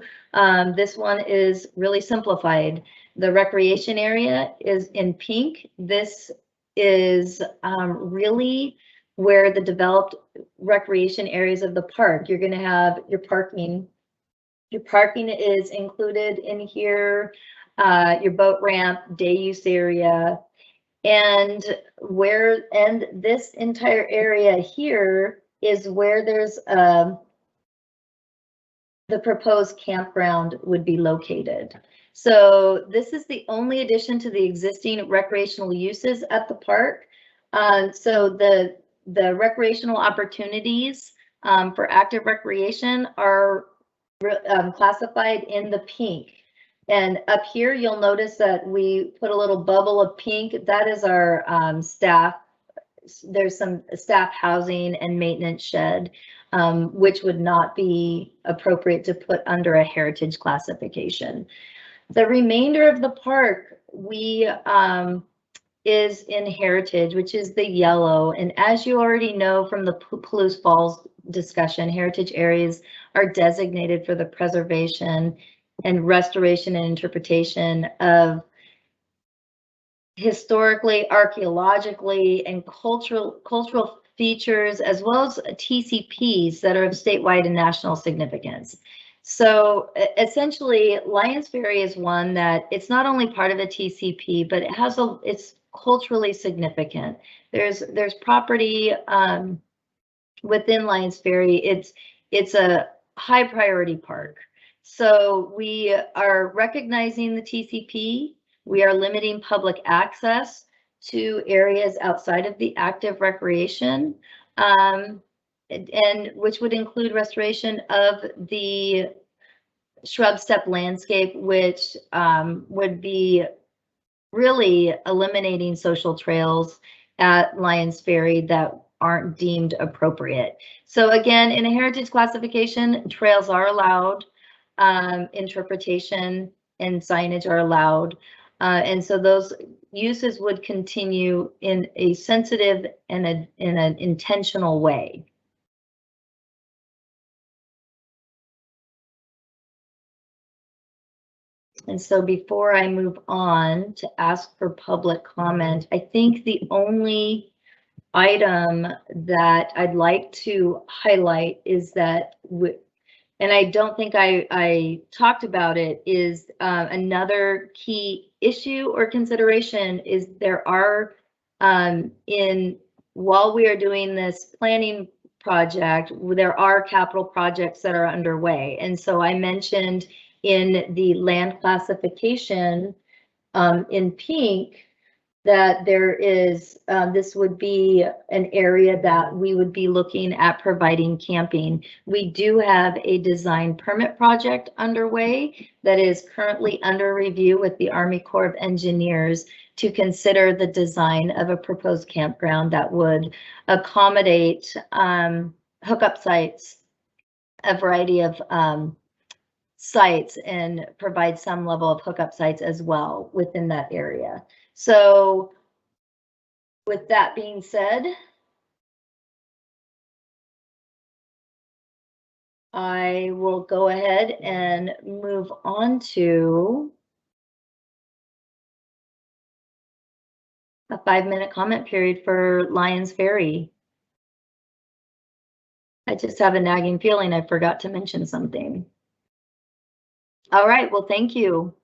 This one is really simplified. The recreation area is in pink. This is really where the developed recreation areas of the park. You're going to have your parking. Your parking is included in here, your boat ramp, day use area, and this entire area here is where there's the proposed campground would be located. So this is the only addition to the existing recreational uses at the park. So the recreational opportunities for active recreation are classified in the pink. And up here, you'll notice that we put a little bubble of pink. That is our staff. There's some staff housing and maintenance shed, which would not be appropriate to put under a heritage classification. The remainder of the park, is in heritage, which is the yellow. And as you already know from the Palouse Falls discussion, heritage areas are designated for the preservation and restoration and interpretation of historically, archaeologically, and cultural features, as well as TCPs that are of statewide and national significance. So essentially, Lyons Ferry is one that it's not only part of a TCP, but it's culturally significant. There's property within Lyons Ferry. It's a high priority park. So we are recognizing the TCP. We are limiting public access to areas outside of the active recreation, and which would include restoration of the shrub steppe landscape, which would be really eliminating social trails at Lyons Ferry that aren't deemed appropriate. So again, in a heritage classification, trails are allowed, interpretation and signage are allowed. And so those uses would continue in a sensitive and in an intentional way. And so before I move on to ask for public comment, I think the only item that I'd like to highlight is that and I don't think I talked about it, is another key issue or consideration is there are while we are doing this planning project, there are capital projects that are underway. And so I mentioned in the land classification in pink that there is, this would be an area that we would be looking at providing camping. We do have a design permit project underway that is currently under review with the Army Corps of Engineers to consider the design of a proposed campground that would accommodate hookup sites, a variety of sites, and provide some level of hookup sites as well within that area. So with that being said, I will go ahead and move on to a 5-minute comment period for Lyons Ferry. I just have a nagging feeling I forgot to mention something. All right, well, thank you.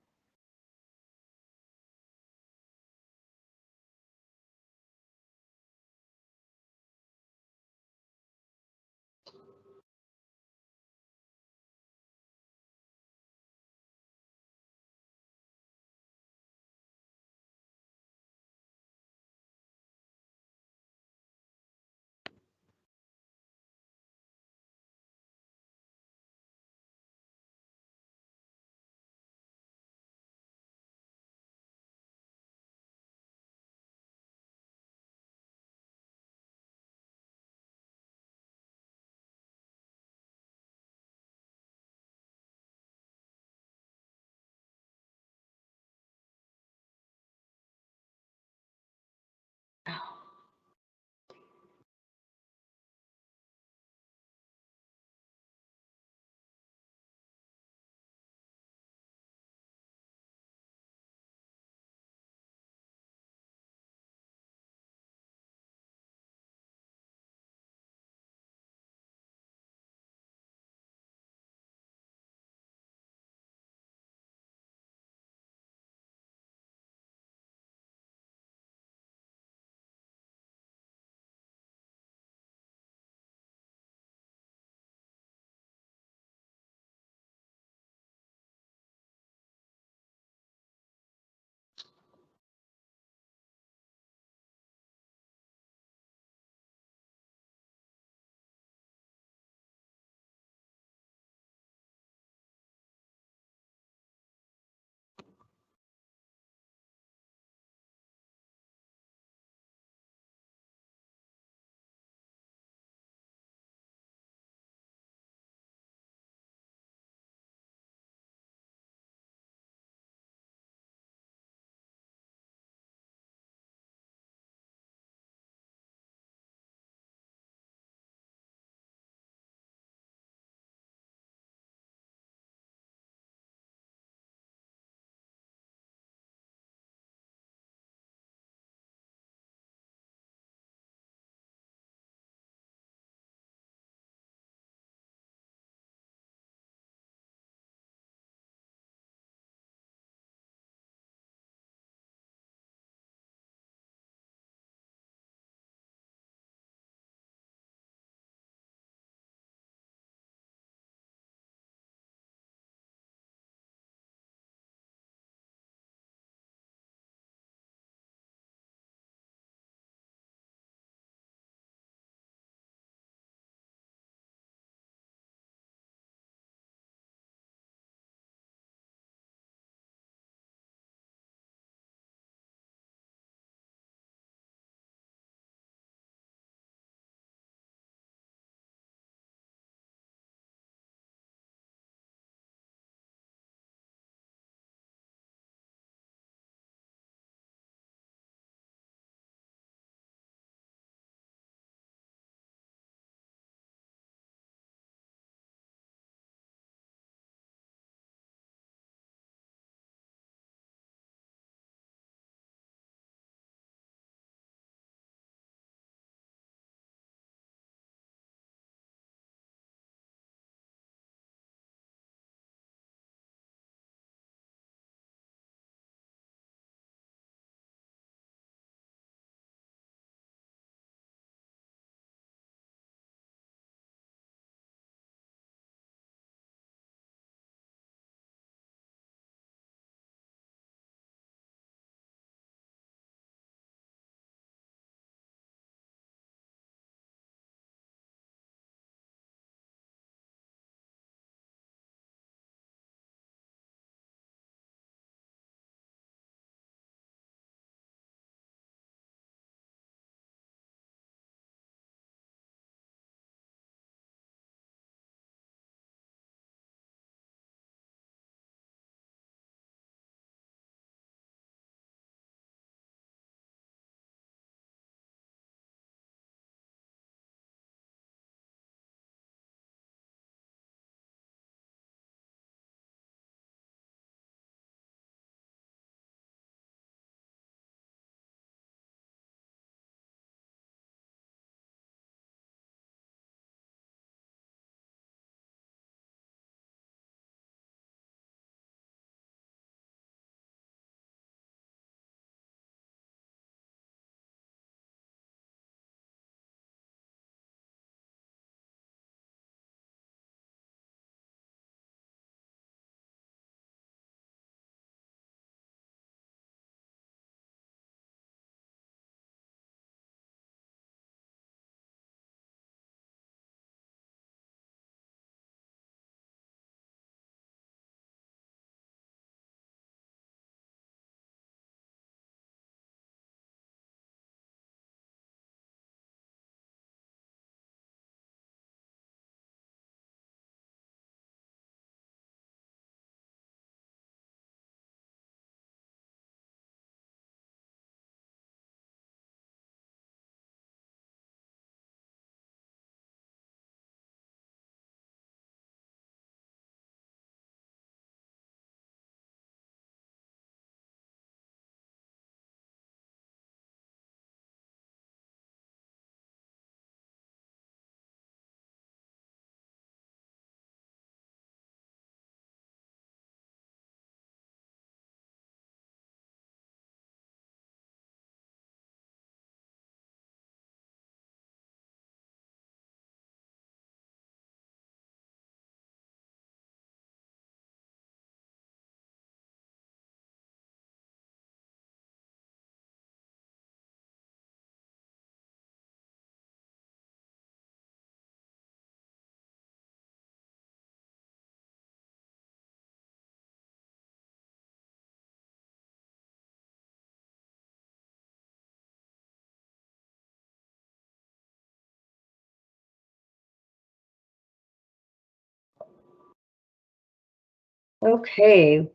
Okay.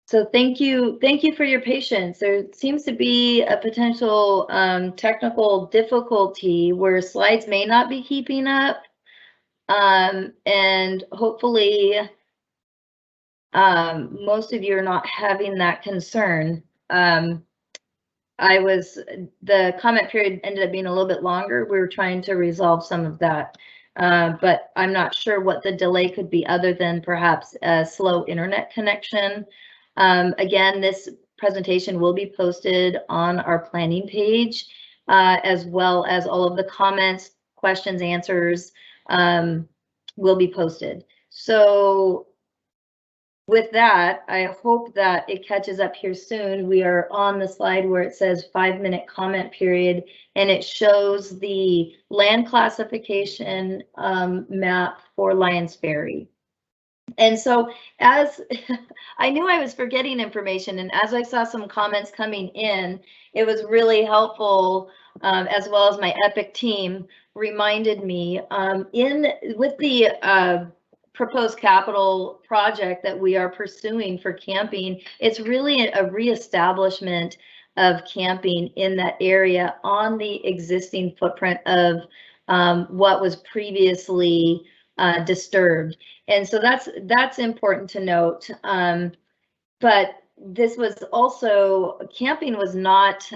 So thank you for your patience. There seems to be a potential technical difficulty where slides may not be keeping up. And hopefully most of you are not having that concern. The comment period ended up being a little bit longer. We were trying to resolve some of that. But I'm not sure what the delay could be other than perhaps a slow internet connection. Again, this presentation will be posted on our planning page, as well as all of the comments, questions, answers will be posted. So with that, I hope that it catches up here soon. We are on the slide where it says 5-minute comment period, and it shows the land classification map for Lyons Ferry. And so as I knew I was forgetting information, and as I saw some comments coming in, it was really helpful, as well as my EPIC team reminded me with the proposed capital project that we are pursuing for camping. It's really a reestablishment of camping in that area on the existing footprint of what was previously disturbed. And so that's important to note. But this was also, camping was not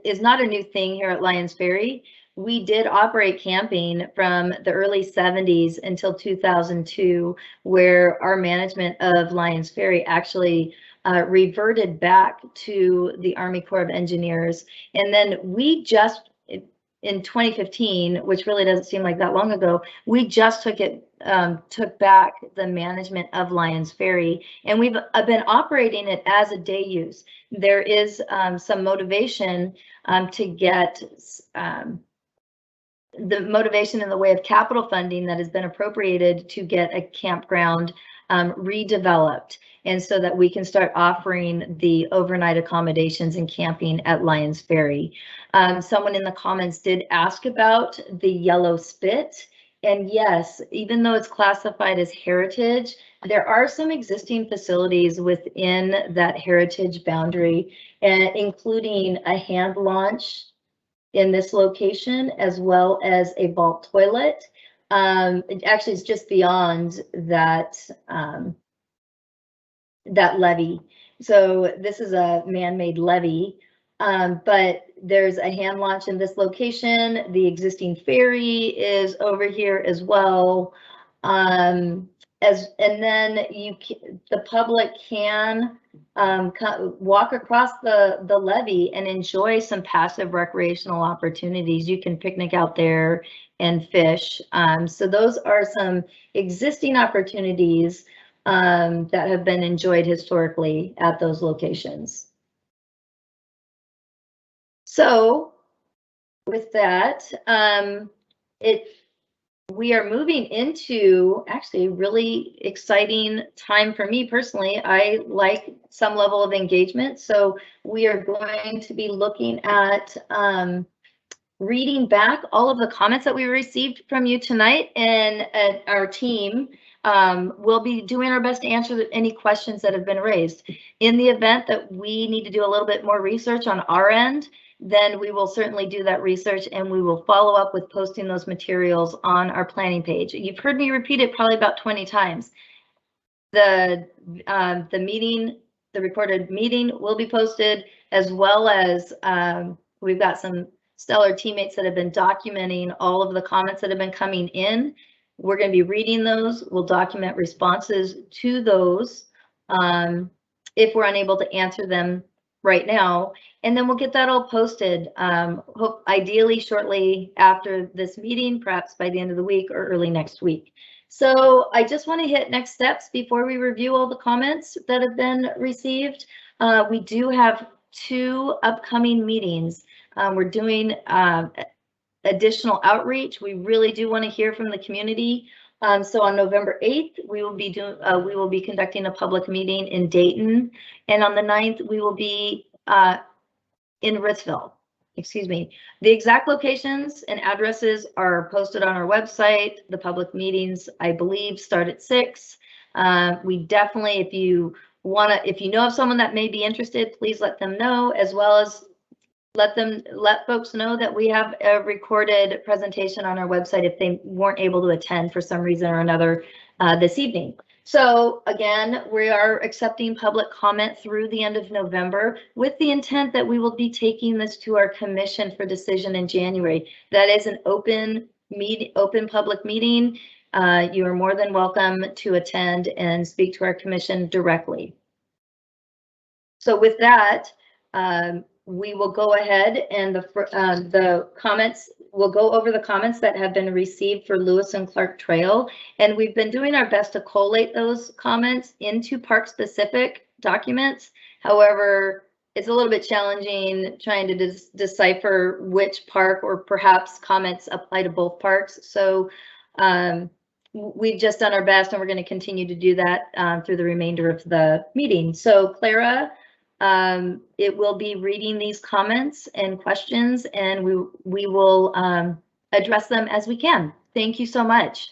is not a new thing here at Lyons Ferry. We did operate camping from the early 70s until 2002, where our management of Lyons Ferry actually reverted back to the Army Corps of Engineers. And then we just, in 2015, which really doesn't seem like that long ago, we just took back the management of Lyons Ferry, and we've been operating it as a day use. There is some motivation to get the motivation in the way of capital funding that has been appropriated to get a campground redeveloped, and so that we can start offering the overnight accommodations and camping at Lyons Ferry. Someone in the comments did ask about the yellow spit. And yes, even though it's classified as heritage, there are some existing facilities within that heritage boundary, including a hand launch in this location, as well as a vault toilet. It actually is just beyond that that levee. So this is a man-made levee, but there's a hand launch in this location. The existing ferry is over here as well. And then the public can walk across the levee and enjoy some passive recreational opportunities. You can picnic out there and fish. So those are some existing opportunities that have been enjoyed historically at those locations. So with that, we are moving into actually a really exciting time for me personally. I like some level of engagement, so we are going to be looking at reading back all of the comments that we received from you tonight, and our team will be doing our best to answer any questions that have been raised. In the event that we need to do a little bit more research on our end, then we will certainly do that research, and we will follow up with posting those materials on our planning page. You've heard me repeat it probably about 20 times. The meeting, the recorded meeting will be posted, as well as we've got some stellar teammates that have been documenting all of the comments that have been coming in. We're going to be reading those. We'll document responses to those if we're unable to answer them right now, and then we'll get that all posted, ideally shortly after this meeting, perhaps by the end of the week or early next week. So I just want to hit next steps before we review all the comments that have been received. We do have 2 upcoming meetings. We're doing additional outreach. We really do want to hear from the community. So on November 8th, we will be conducting a public meeting in Dayton, and on the 9th, we will be in Ritzville. Excuse me. The exact locations and addresses are posted on our website. The public meetings, I believe, start at 6. We definitely, if you know of someone that may be interested, please let them know, as well as let folks know that we have a recorded presentation on our website if they weren't able to attend for some reason or another this evening. So again, we are accepting public comment through the end of November with the intent that we will be taking this to our commission for decision in January. That is an open public meeting. You are more than welcome to attend and speak to our commission directly. So with that, we will go ahead and the comments, we'll go over the comments that have been received for Lewis and Clark Trail. And we've been doing our best to collate those comments into park specific documents. However, it's a little bit challenging trying to decipher which park, or perhaps comments apply to both parks. So we've just done our best, and we're going to continue to do that through the remainder of the meeting. So Clara, it will be reading these comments and questions, and we will address them as we can. Thank you so much.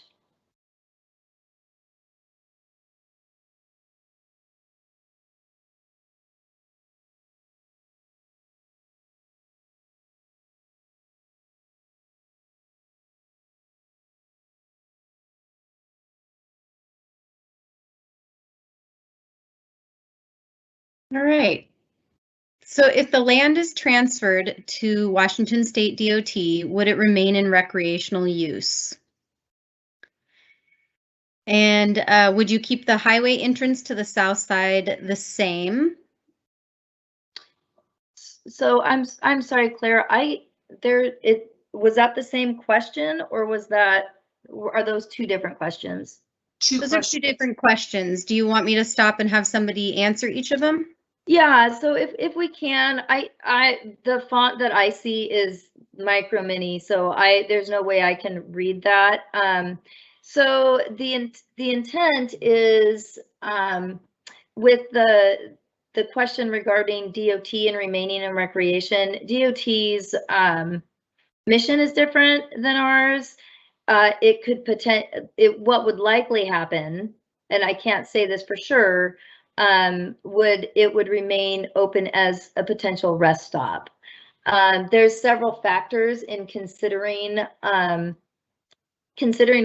All right. So if the land is transferred to Washington State DOT, would it remain in recreational use? And would you keep the highway entrance to the south side the same? So I'm sorry, Claire. Was that the same question, or are those two different questions? Those are two different questions. Do you want me to stop and have somebody answer each of them? Yeah, so if we can, the font that I see is micro mini, so there's no way I can read that. So the intent is with the question regarding DOT and remaining in recreation. DOT's mission is different than ours. What would likely happen, and I can't say this for sure, would remain open as a potential rest stop. There's several factors in considering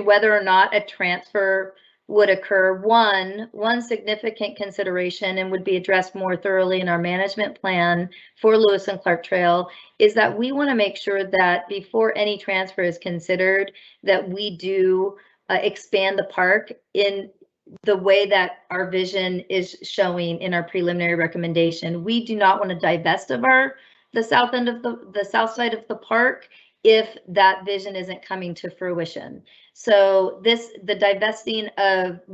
whether or not a transfer would occur. One significant consideration, and would be addressed more thoroughly in our management plan for Lewis and Clark Trail, is that we want to make sure that before any transfer is considered, that we do expand the park in the way that our vision is showing in our preliminary recommendation. We do not want to divest of the south end of the south side of the park if that vision isn't coming to fruition. So the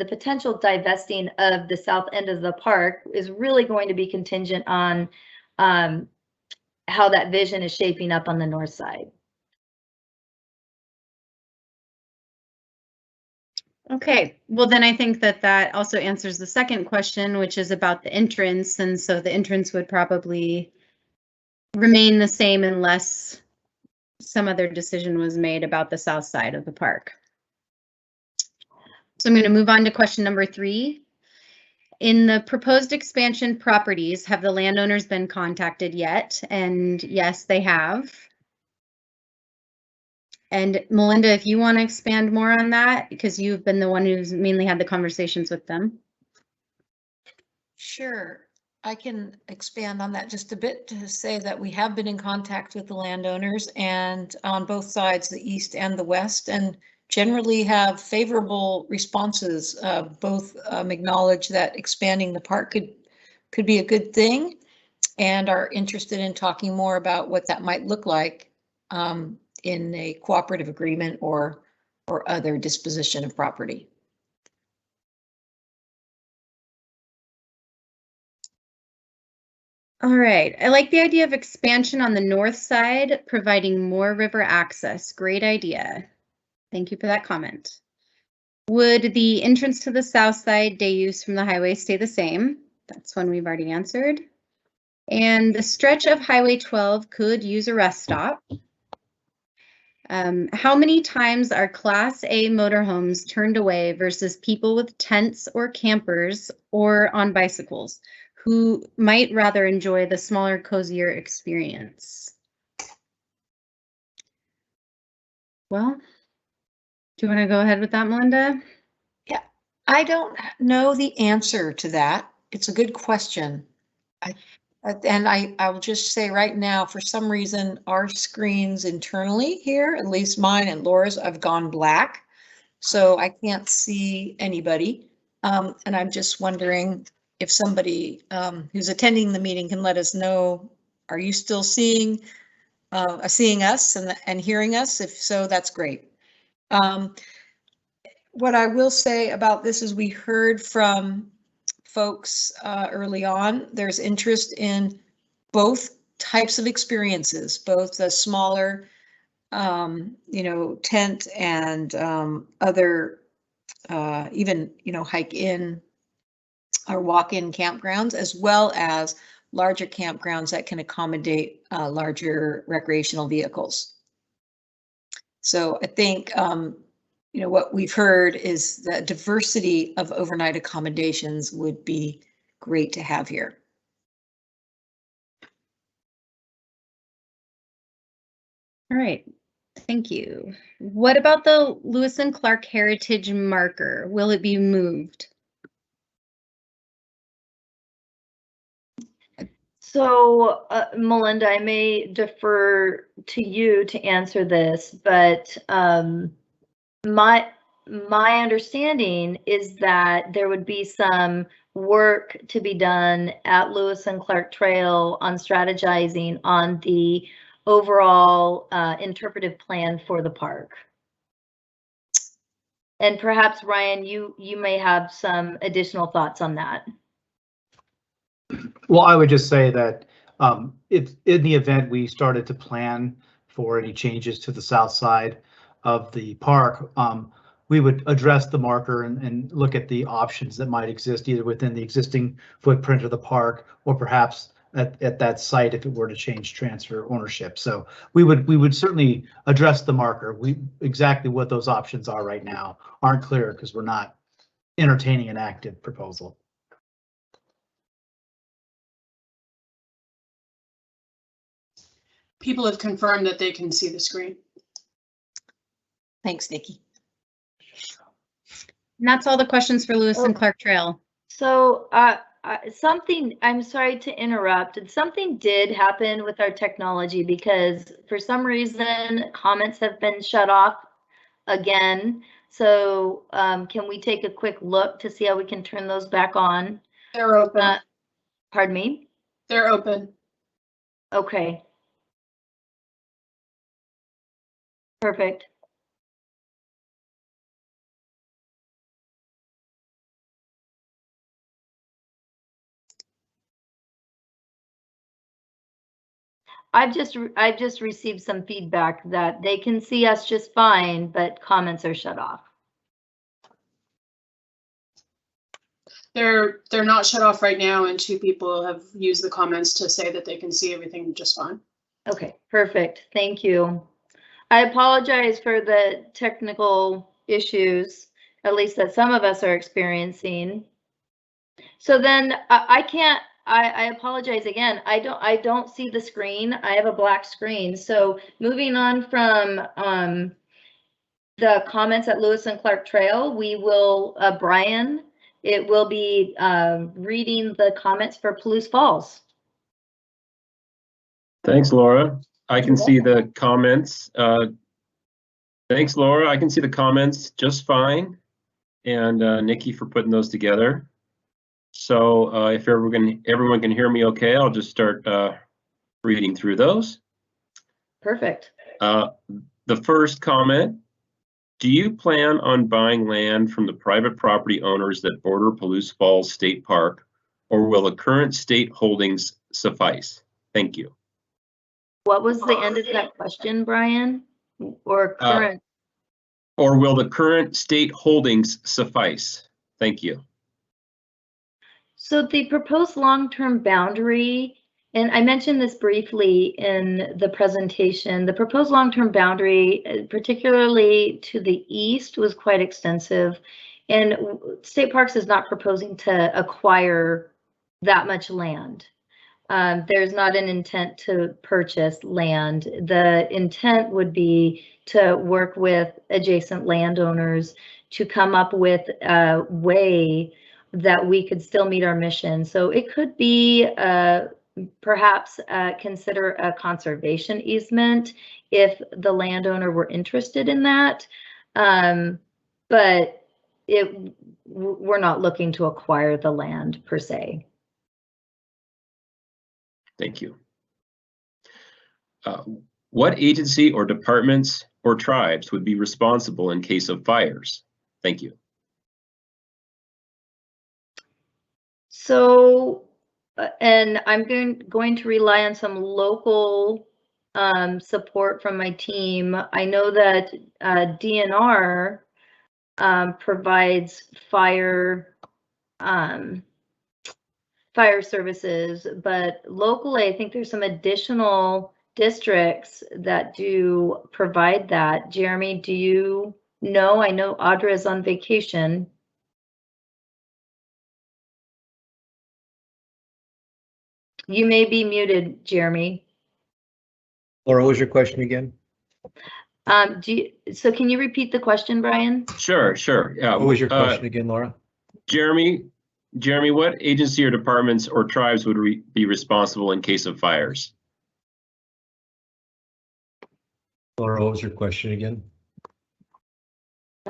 potential divesting of the south end of the park is really going to be contingent on how that vision is shaping up on the north side. Okay, well then I think that also answers the second question, which is about the entrance. And so the entrance would probably remain the same unless some other decision was made about the south side of the park. So I'm going to move on to question number 3. In the proposed expansion properties, have the landowners been contacted yet? And yes, they have. And Melinda, if you want to expand more on that, because you've been the one who's mainly had the conversations with them. Sure, I can expand on that just a bit to say that we have been in contact with the landowners, and on both sides, the east and the west, and generally have favorable responses. Both acknowledge that expanding the park could be a good thing, and are interested in talking more about what that might look like in a cooperative agreement or other disposition of property. All right, I like the idea of expansion on the north side, providing more river access. Great idea. Thank you for that comment. Would the entrance to the south side day use from the highway stay the same? That's one we've already answered. And the stretch of Highway 12 could use a rest stop. How many times are Class A motorhomes turned away versus people with tents or campers or on bicycles who might rather enjoy the smaller, cozier experience? Well, do you want to go ahead with that, Melinda? Yeah, I don't know the answer to that. It's a good question. I will just say right now, for some reason, our screens internally here, at least mine and Laura's, have gone black. So I can't see anybody. And I'm just wondering if somebody who's attending the meeting can let us know, are you still seeing us and hearing us? If so, that's great. What I will say about this is we heard from folks early on, there's interest in both types of experiences, both the smaller, tent and other, even, hike in or walk in campgrounds, as well as larger campgrounds that can accommodate larger recreational vehicles. So I think, what we've heard is that diversity of overnight accommodations would be great to have here. All right, thank you. What about the Lewis and Clark Heritage Marker? Will it be moved? So, Melinda, I may defer to you to answer this, but my understanding is that there would be some work to be done at Lewis and Clark Trail on strategizing on the overall interpretive plan for the park. And perhaps, Ryan, you may have some additional thoughts on that. Well, I would just say that if in the event we started to plan for any changes to the south side of the park, we would address the marker and look at the options that might exist either within the existing footprint of the park or perhaps at that site if it were to change transfer ownership. So we would certainly address the marker. Exactly what those options are right now aren't clear because we're not entertaining an active proposal. People have confirmed that they can see the screen. Thanks, Nikki. And that's all the questions for Lewis and Clark Trail. So I'm sorry to interrupt. Something did happen with our technology because for some reason comments have been shut off again. So can we take a quick look to see how we can turn those back on? They're open. Pardon me? They're open. Okay. Perfect. I've just received some feedback that they can see us just fine, but comments are shut off. They're not shut off right now, and 2 people have used the comments to say that they can see everything just fine. Okay, perfect. Thank you. I apologize for the technical issues, at least that some of us are experiencing. So then I apologize again. I don't see the screen. I have a black screen. So moving on from the comments at Lewis and Clark Trail, we will, Brian, it will be reading the comments for Palouse Falls. Thanks, Laura. I can see the comments. Thanks, Laura. I can see the comments just fine. And Nikki for putting those together. So if everyone can hear me okay, I'll just start reading through those. Perfect. The first comment, do you plan on buying land from the private property owners that border Palouse Falls State Park, or will the current state holdings suffice? Thank you. What was the end of that question, Brian? Or current? Or will the current state holdings suffice? Thank you. So the proposed long-term boundary And I mentioned this briefly in the presentation. The proposed long-term boundary, particularly to the east, was quite extensive. And State Parks is not proposing to acquire that much land. There's not an intent to purchase land. The intent would be to work with adjacent landowners to come up with a way that we could still meet our mission. So it could be perhaps consider a conservation easement if the landowner were interested in that. But we're not looking to acquire the land per se. Thank you. What agency or departments or tribes would be responsible in case of fires? Thank you. So, and I'm going to rely on some local support from my team. I know that DNR provides fire services, but locally, I think there's some additional districts that do provide that. Jeremy, do you know? I know Audra is on vacation. You may be muted, Jeremy. Laura, what was your question again? So can you repeat the question, Brian? Sure. Yeah. What was your question again, Laura? Jeremy, what agency or departments or tribes would be responsible in case of fires? Laura, what was your question again?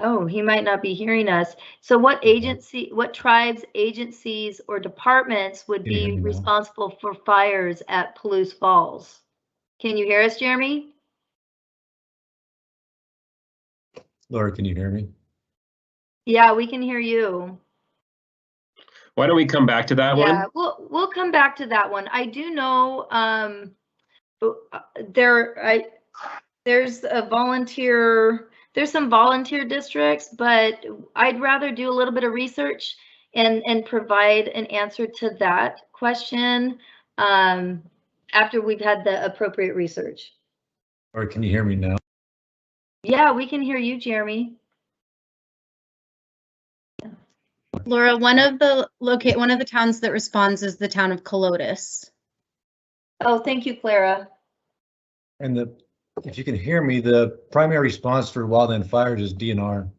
Oh, he might not be hearing us. So what agency, what tribes, agencies, or departments would be responsible for fires at Palouse Falls? Can you hear us, Jeremy? Laura, can you hear me? Yeah, we can hear you. Why don't we come back to that one? Yeah, we'll come back to that one. I do know there's a volunteer. There's some volunteer districts, but I'd rather do a little bit of research and provide an answer to that question after we've had the appropriate research. Or can you hear me now? Yeah, we can hear you, Jeremy. Laura, one of the towns that responds is the town of Palouse. Oh, thank you, Clara. And if you can hear me, the primary response for wildland fires is DNR.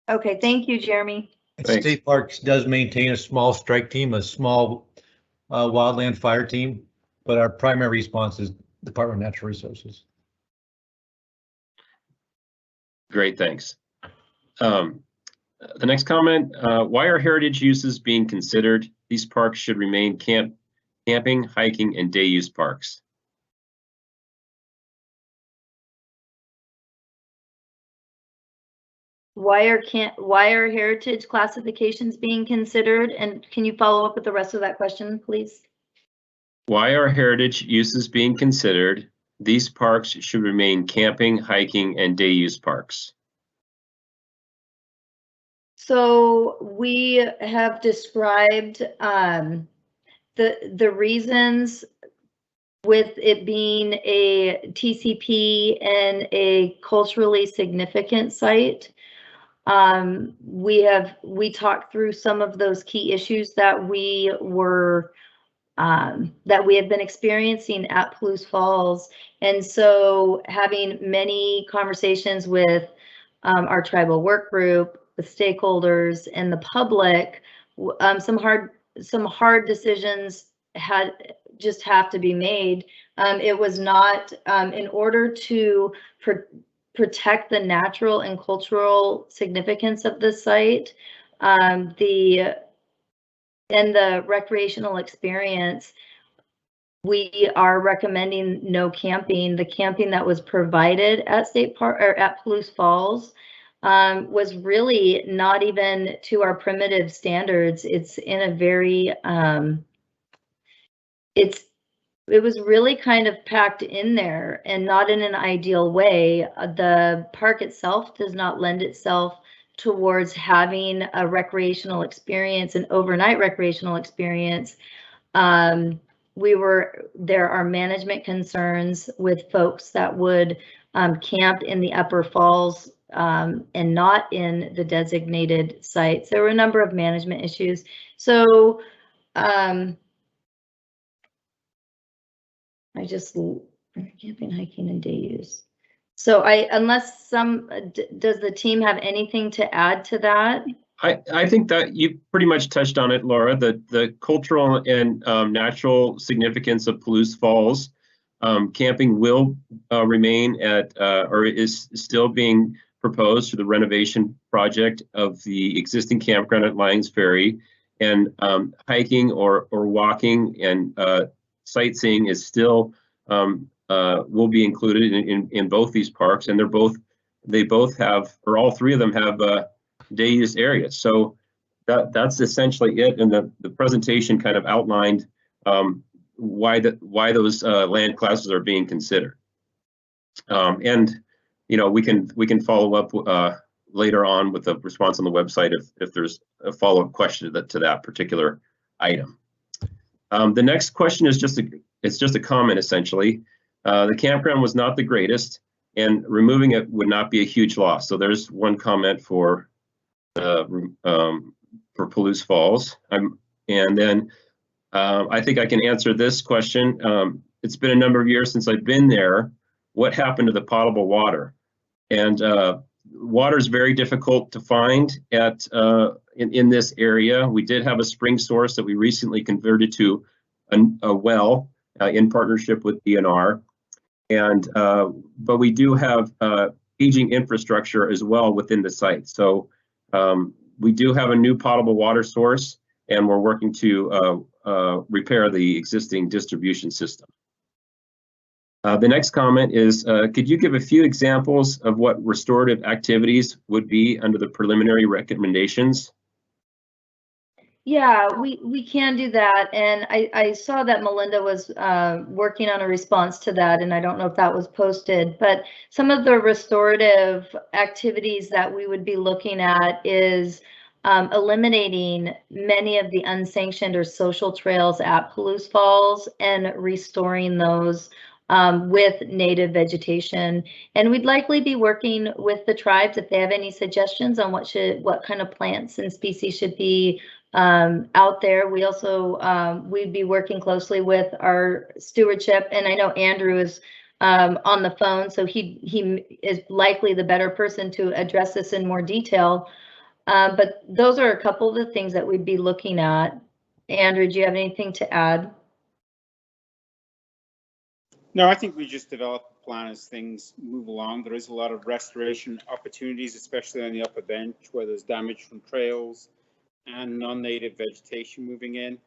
Okay, thank you, Jeremy. Thanks. State Parks does maintain a small strike team, a small wildland fire team, but our primary response is Department of Natural Resources. Great, thanks. The next comment, why are heritage uses being considered? These parks should remain camping, hiking, and day use parks. Why are heritage classifications being considered? And can you follow up with the rest of that question, please? Why are heritage uses being considered? These parks should remain camping, hiking, and day use parks. So we have described the reasons with it being a TCP and a culturally significant site. We talked through some of those key issues that we have been experiencing at Palouse Falls. And so having many conversations with our tribal work group, the stakeholders, and the public, some hard decisions have to be made. It was not in order to protect the natural and cultural significance of the site, the recreational experience. We are recommending no camping. The camping that was provided at State Park or at Palouse Falls was really not even to our primitive standards. It's in a very it was really kind of packed in there and not in an ideal way. The park itself does not lend itself towards having a recreational experience, an overnight recreational experience. There are management concerns with folks that would camp in the upper falls and not in the designated sites. There were a number of management issues. So camping, hiking, and day use. So does the team have anything to add to that? I think that you pretty much touched on it, Laura. The cultural and natural significance of Palouse Falls. Camping will remain at, or is still being proposed for the renovation project of the existing campground at Lyons Ferry. And hiking or walking and sightseeing is still will be included in both these parks. And they both have, or all three of them have day use areas. So that's essentially it. And the presentation kind of outlined why those land classes are being considered. And we can follow up later on with a response on the website if there's a follow-up question to that particular item. The next question is just a comment essentially. The campground was not the greatest, and removing it would not be a huge loss. So there's one comment for Palouse Falls. And then I think I can answer this question. It's been a number of years since I've been there. What happened to the potable water? And water is very difficult to find at in this area. We did have a spring source that we recently converted to a well in partnership with DNR. And but we do have aging infrastructure as well within the site. So we do have a new potable water source, and we're working to repair the existing distribution system. The next comment is, could you give a few examples of what restorative activities would be under the preliminary recommendations? Yeah, we can do that. And I saw that Melinda was working on a response to that, and I don't know if that was posted, but some of the restorative activities that we would be looking at is eliminating many of the unsanctioned or social trails at Palouse Falls and restoring those with native vegetation. And we'd likely be working with the tribes if they have any suggestions on what kind of plants and species should be out there. We also we'd be working closely with our stewardship, and I know Andrew is on the phone, so he is likely the better person to address this in more detail. But those are a couple of the things that we'd be looking at. Andrew, do you have anything to add? No, I think we just develop a plan as things move along. There is a lot of restoration opportunities, especially on the upper bench where there's damage from trails and non-native vegetation moving in.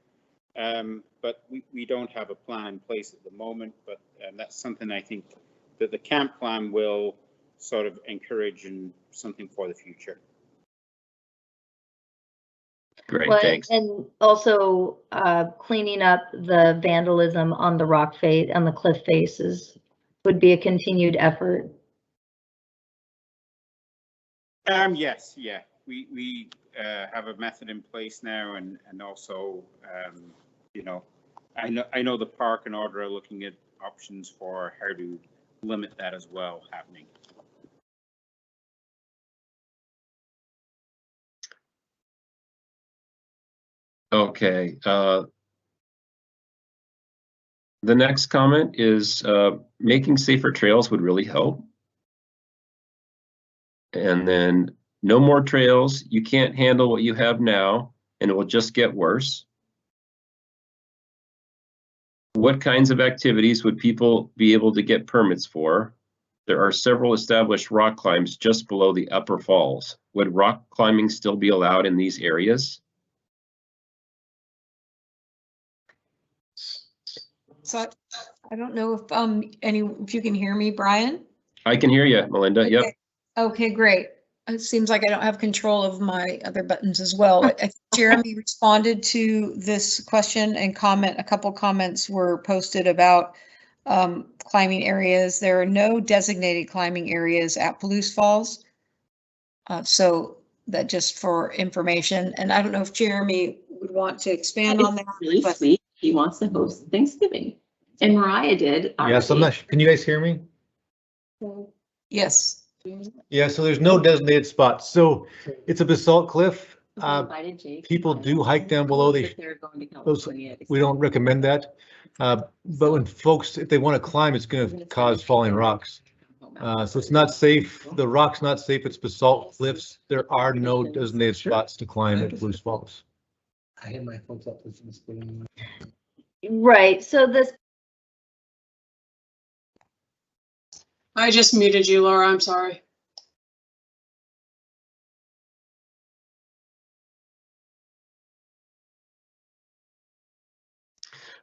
But we don't have a plan in place at the moment, but that's something I think that the camp plan will sort of encourage and something for the future. Great, Well, thanks. and also cleaning up the vandalism on the rock face, on the cliff faces would be a continued effort. Yes, yeah, we have a method in place now, and also I know the park and order are looking at options for how to limit that as well happening. Okay. The next comment is making safer trails would really help. And then no more trails. You can't handle what you have now, and it will just get worse. What kinds of activities would people be able to get permits for? There are several established rock climbs just below the upper falls. Would rock climbing still be allowed in these areas? So I don't know if you can hear me, Brian? I can hear you, Melinda. Okay. Yep. Okay, great. It seems like I don't have control of my other buttons as well. I think Jeremy responded to this question and comment. A couple comments were posted about climbing areas. There are no designated climbing areas at Palouse Falls. So that just for information. And I don't know if Jeremy would want to expand on that. But he wants to host Thanksgiving. And Mariah did. Yes, I'm not, can you guys hear me? Yes. Yeah, so there's no designated spots. So it's a basalt cliff. People do hike down below. We don't recommend that. But when folks, if they want to climb, it's going to cause falling rocks. So it's not safe. The rock's not safe. It's basalt cliffs. There are no designated spots to climb at Palouse Falls. I had my folks up with this. Right, so this, I just muted you, Laura. I'm sorry.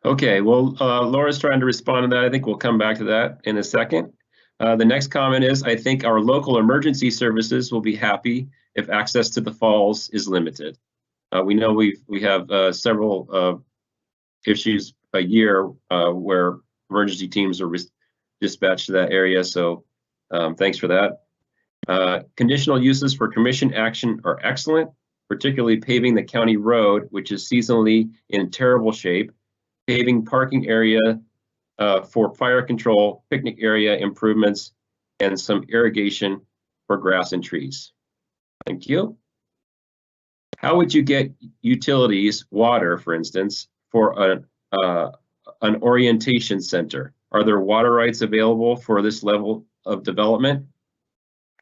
Okay, well, Laura's trying to respond to that. I think we'll come back to that in a second. The next comment is, I think our local emergency services will be happy if access to the falls is limited. We know we have several issues a year where emergency teams are dispatched to that area, so thanks for that. Conditional uses for commission action are excellent, particularly paving the county road, which is seasonally in terrible shape, paving parking area for fire control, picnic area improvements, and some irrigation for grass and trees. Thank you. How would you get utilities, water, for instance, for an orientation center? Are there water rights available for this level of development?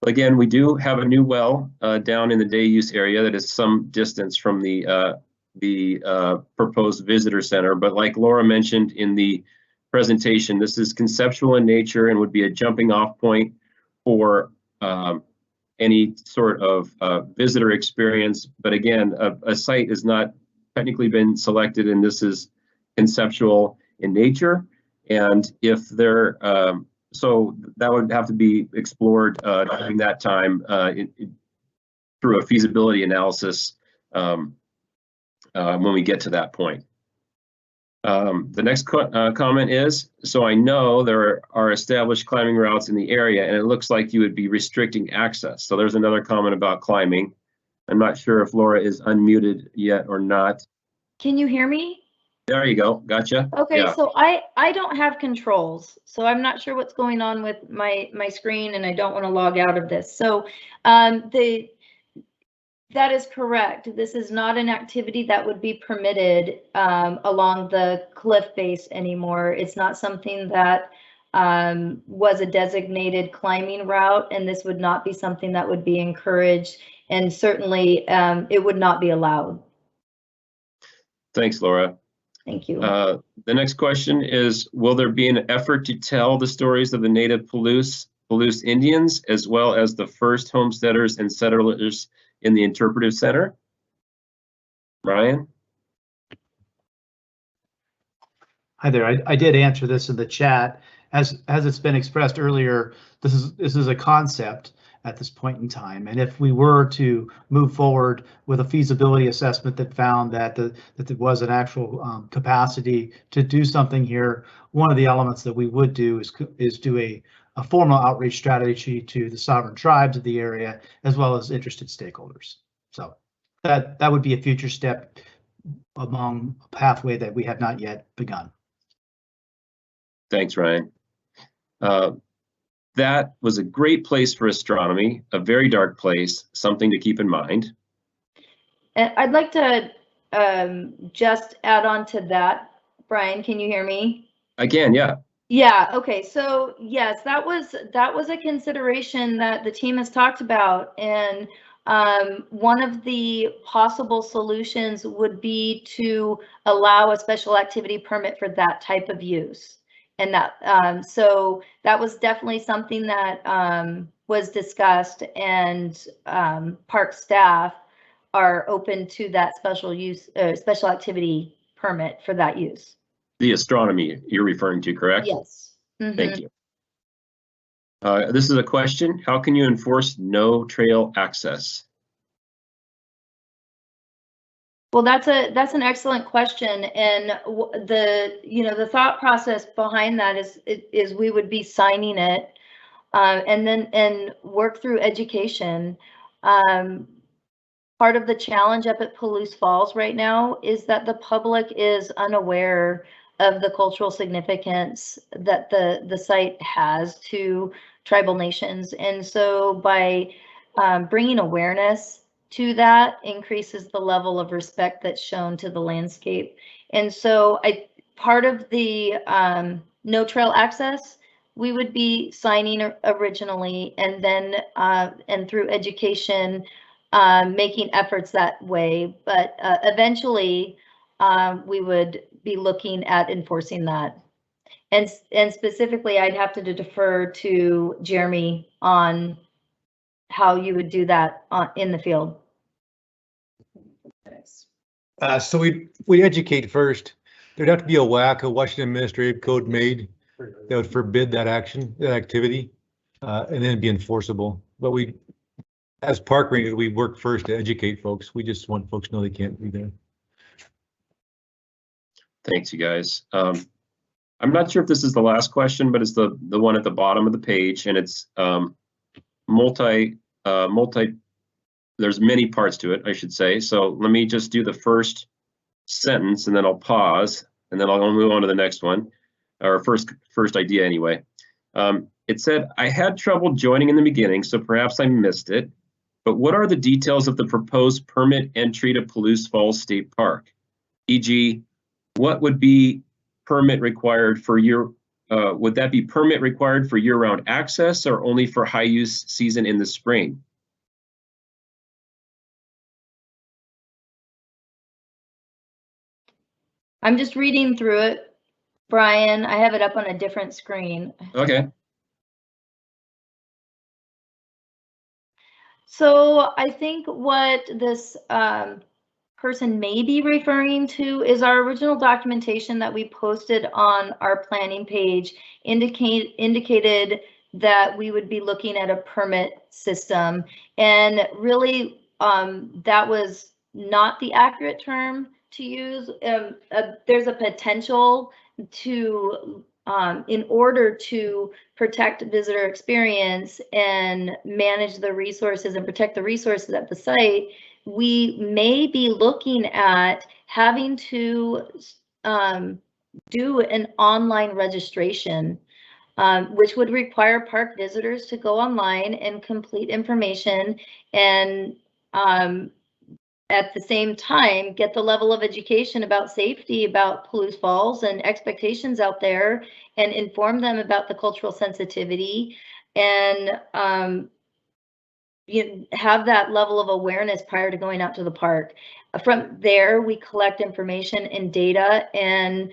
Again, we do have a new well down in the day use area that is some distance from the proposed visitor center, but like Laura mentioned in the presentation, this is conceptual in nature and would be a jumping off point for any sort of visitor experience. But again, a site has not technically been selected, and this is conceptual in nature. And if there, so that would have to be explored during that time through a feasibility analysis when we get to that point. The next comment is, so I know there are established climbing routes in the area and it looks like you would be restricting access. So there's another comment about climbing. I'm not sure if Laura is unmuted yet or not. can you hear me? There you go, gotcha. Okay, Yeah. so I don't have controls, so I'm not sure what's going on with my screen, and I don't want to log out of this. So that is correct. This is not an activity that would be permitted along the cliff face anymore. It's not something that was a designated climbing route, and this would not be something that would be encouraged, and certainly it would not be allowed. Thanks, Laura. Thank you. The next question is, will there be an effort to tell the stories of the native Palouse Indians, as well as the first homesteaders and settlers in the interpretive center? Ryan? Hi there. I did answer this in the chat. As it's been expressed earlier, this is a concept at this point in time. And if we were to move forward with a feasibility assessment that found that there was an actual capacity to do something here, one of the elements that we would do is do a formal outreach strategy to the sovereign tribes of the area, as well as interested stakeholders. So that would be a future step among a pathway that we have not yet begun. Thanks, Ryan. That was a great place for astronomy, a very dark place, something to keep in mind. And I'd like to just add on to that. Brian, can you hear me? Again, yeah. Yeah, okay, so yes, that was a consideration that the team has talked about, and one of the possible solutions would be to allow a special activity permit for that type of use. And that so that was definitely something that was discussed, and park staff are open to that special activity permit for that use. The astronomy you're referring to, correct? Yes. Mm-hmm. Thank you. This is a question. How can you enforce no trail access? Well, that's an excellent question, and the thought process behind that is we would be signing it, and work through education. part of the challenge up at Palouse Falls right now is that the public is unaware of the cultural significance that the site has to tribal nations. And so by bringing awareness to that increases the level of respect that's shown to the landscape. And so part of the no trail access, we would be signing originally, and then and through education, making efforts that way. But eventually, we would be looking at enforcing that. And specifically, I'd have to defer to Jeremy on how you would do that in the field. So we educate first. There'd have to be a WAC, a Washington Administrative Code made that would forbid that action, that activity, and then it'd be enforceable. But we, as park rangers, we work first to educate folks. We just want folks to know they can't be there. Thanks, you guys. I'm not sure if this is the last question, but it's the one at the bottom of the page, and it's there's many parts to it, I should say. So let me just do the first sentence, and then I'll pause, and then I'll move on to the next one, or first idea anyway. It said, I had trouble joining in the beginning, so perhaps I missed it, but what are the details of the proposed permit entry to Palouse Falls State Park? E.g., what would be permit required for would that be permit required for year-round access or only for high use season in the spring? I'm just reading through it, Brian. I have it up on a different screen. Okay. So I think what this person may be referring to is our original documentation that we posted on our planning page indicated that we would be looking at a permit system. And really, that was not the accurate term to use. There's a potential to, in order to protect visitor experience and manage the resources and protect the resources at the site, we may be looking at having to do an online registration, which would require park visitors to go online and complete information, and at the same time, get the level of education about safety, about Palouse Falls and expectations out there, and inform them about the cultural sensitivity, and have that level of awareness prior to going out to the park. From there, we collect information and data, and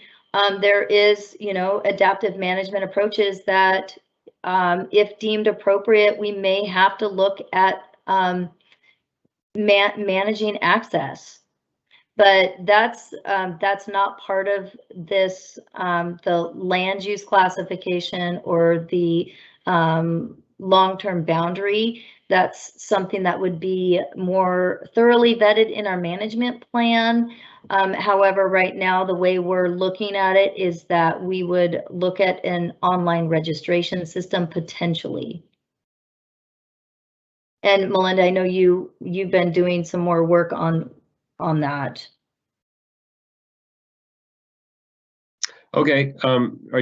there is, adaptive management approaches that, if deemed appropriate, we may have to look at managing access. But that's not part of this, the land use classification or the long-term boundary. That's something that would be more thoroughly vetted in our management plan. However, right now, the way we're looking at it is that we would look at an online registration system potentially. And Melinda, I know you've been doing some more work on that. Okay.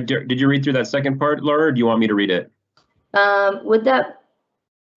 Did you read through that second part, Laura, or do you want me to read it?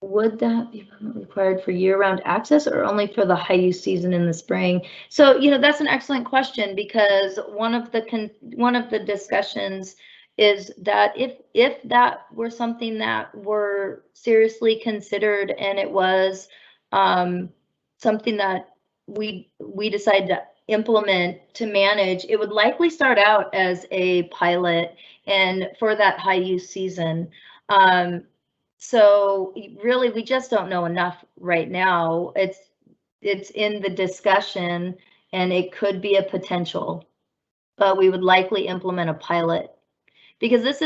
Would that be required for year-round access or only for the high use season in the spring? So, that's an excellent question, because one of the discussions is that if that were something that were seriously considered and it was something that we decided to implement to manage, it would likely start out as a pilot and for that high use season. So really, we just don't know enough right now. It's in the discussion, and it could be a potential, but we would likely implement a pilot, because this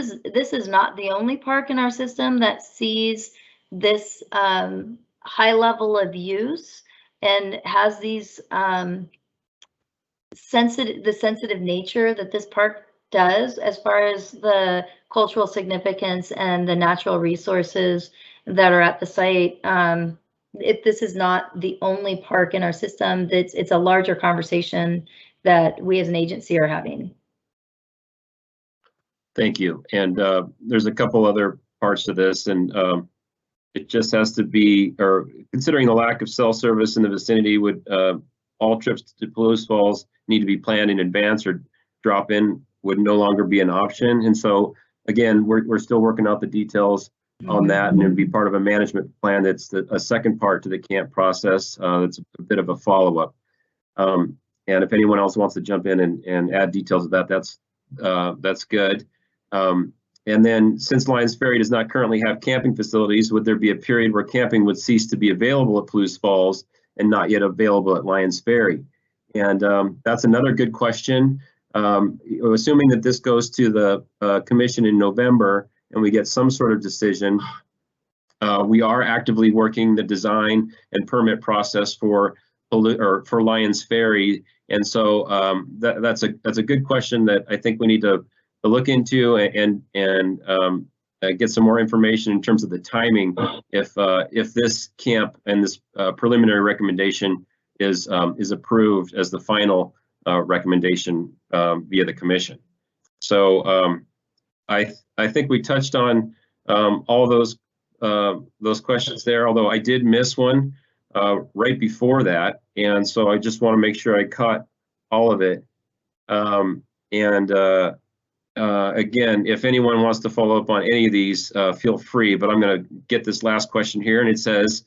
is not the only park in our system that sees this high level of use and has these sensitive nature that this park does as far as the cultural significance and the natural resources that are at the site. this is not the only park in our system. It's a larger conversation that we as an agency are having. Thank you. And there's a couple other parts to this, and it just has to be, or considering the lack of cell service in the vicinity, would all trips to Palouse Falls need to be planned in advance, or drop in would no longer be an option. And so again, we're still working out the details on that, and it would be part of a management plan. That's a second part to the camp process. That's a bit of a follow-up. And if anyone else wants to jump in and add details of that, that's good. And then, since Lyons Ferry does not currently have camping facilities, would there be a period where camping would cease to be available at Palouse Falls and not yet available at Lyons Ferry? And that's another good question. Assuming that this goes to the commission in November and we get some sort of decision, we are actively working the design and permit process for Lyons Ferry. And so that's a good question that I think we need to look into and get some more information in terms of the timing. If this camp and this preliminary recommendation is approved as the final recommendation via the commission. So I think we touched on all those questions there, although I did miss one right before that, and so I just want to make sure I caught all of it. Again, if anyone wants to follow up on any of these, feel free, but I'm going to get this last question here, and it says,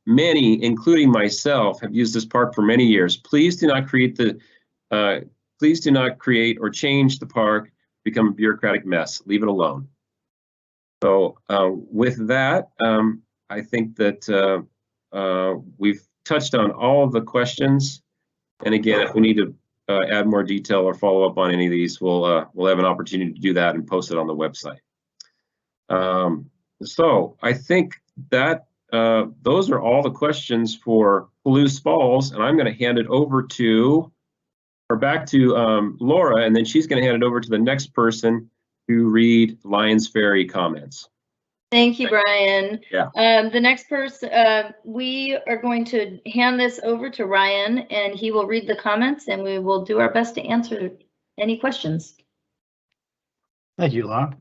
many, including myself, have used this park for many years. Please do not create or change the park, become a bureaucratic mess. Leave it alone. So with that, I think that we've touched on all of the questions. And again, if we need to add more detail or follow up on any of these, we'll have an opportunity to do that and post it on the website. So I think that those are all the questions for Palouse Falls, and I'm going to hand it over to, or back to Laura, and then she's going to hand it over to the next person to read Lyons Ferry comments. Thank you, Brian. Yeah. The next person, we are going to hand this over to Ryan, and he will read the comments, and we will do our best to answer any questions. Thank you, Laura.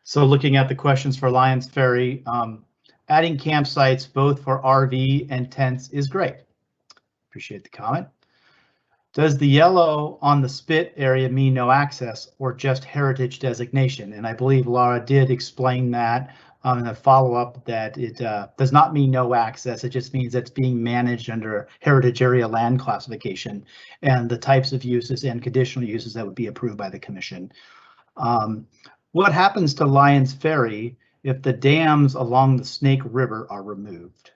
So looking at the questions for Lyons Ferry, adding campsites both for RV and tents is great. Appreciate the comment. Does the yellow on the spit area mean no access or just heritage designation? And I believe Laura did explain that in a follow-up, that it does not mean no access. It just means it's being managed under heritage area land classification and the types of uses and conditional uses that would be approved by the commission. What happens to Lyons Ferry if the dams along the Snake River are removed?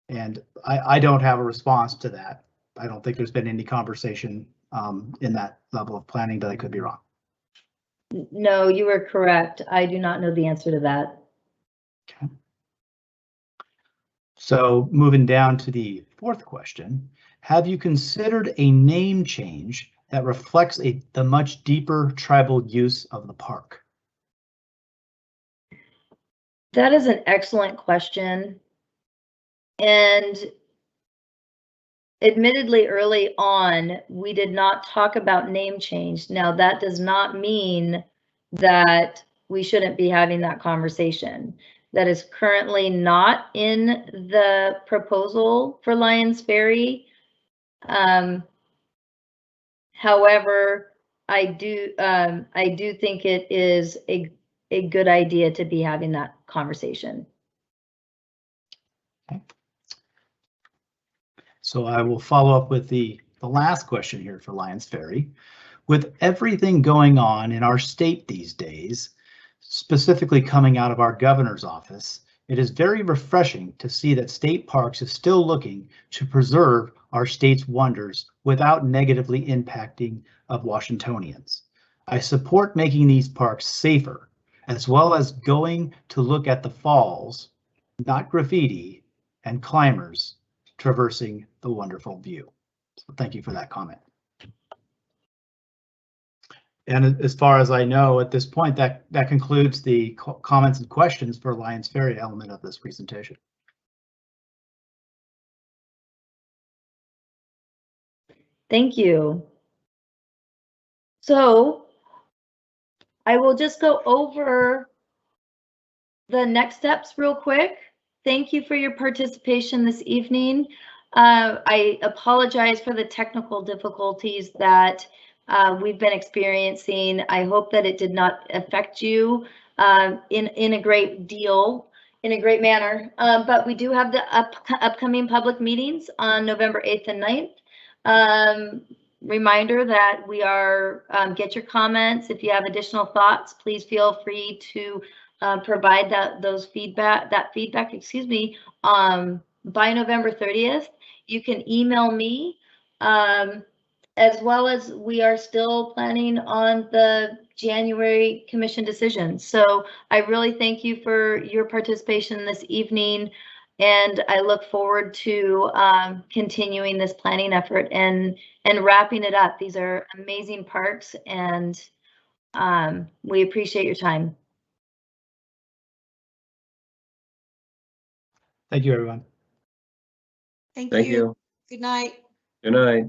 And I don't have a response to that. I don't think there's been any conversation in that level of planning, but I could be wrong. No, you are correct. I do not know the answer to that. Okay. So moving down to the fourth question, have you considered a name change that reflects the much deeper tribal use of the park? That is an excellent question. And admittedly, early on, we did not talk about name change. Now, that does not mean that we shouldn't be having that conversation. That is currently not in the proposal for Lyons Ferry. However, I do think it is a good idea to be having that conversation. Okay. So I will follow up with the last question here for Lyons Ferry. With everything going on in our state these days, specifically coming out of our governor's office, it is very refreshing to see that state parks is still looking to preserve our state's wonders without negatively impacting of Washingtonians. I support making these parks safer, as well as going to look at the falls, not graffiti, and climbers traversing the wonderful view. So thank you for that comment. And as far as I know, at this point, that concludes the comments and questions for Lyons Ferry element of this presentation. Thank you. So I will just go over the next steps real quick. Thank you for your participation this evening. I apologize for the technical difficulties that we've been experiencing. I hope that it did not affect you in a great deal, in a great manner. But we do have the upcoming public meetings on November 8th and 9th. Reminder that we are, get your comments. If you have additional thoughts, please feel free to provide that feedback, excuse me, by November 30th. You can email me, as well as we are still planning on the January commission decision. So I really thank you for your participation this evening, and I look forward to continuing this planning effort and wrapping it up. These are amazing parks, and we appreciate your time. Thank you, everyone. Thank Thank you. you. Good night. Good night.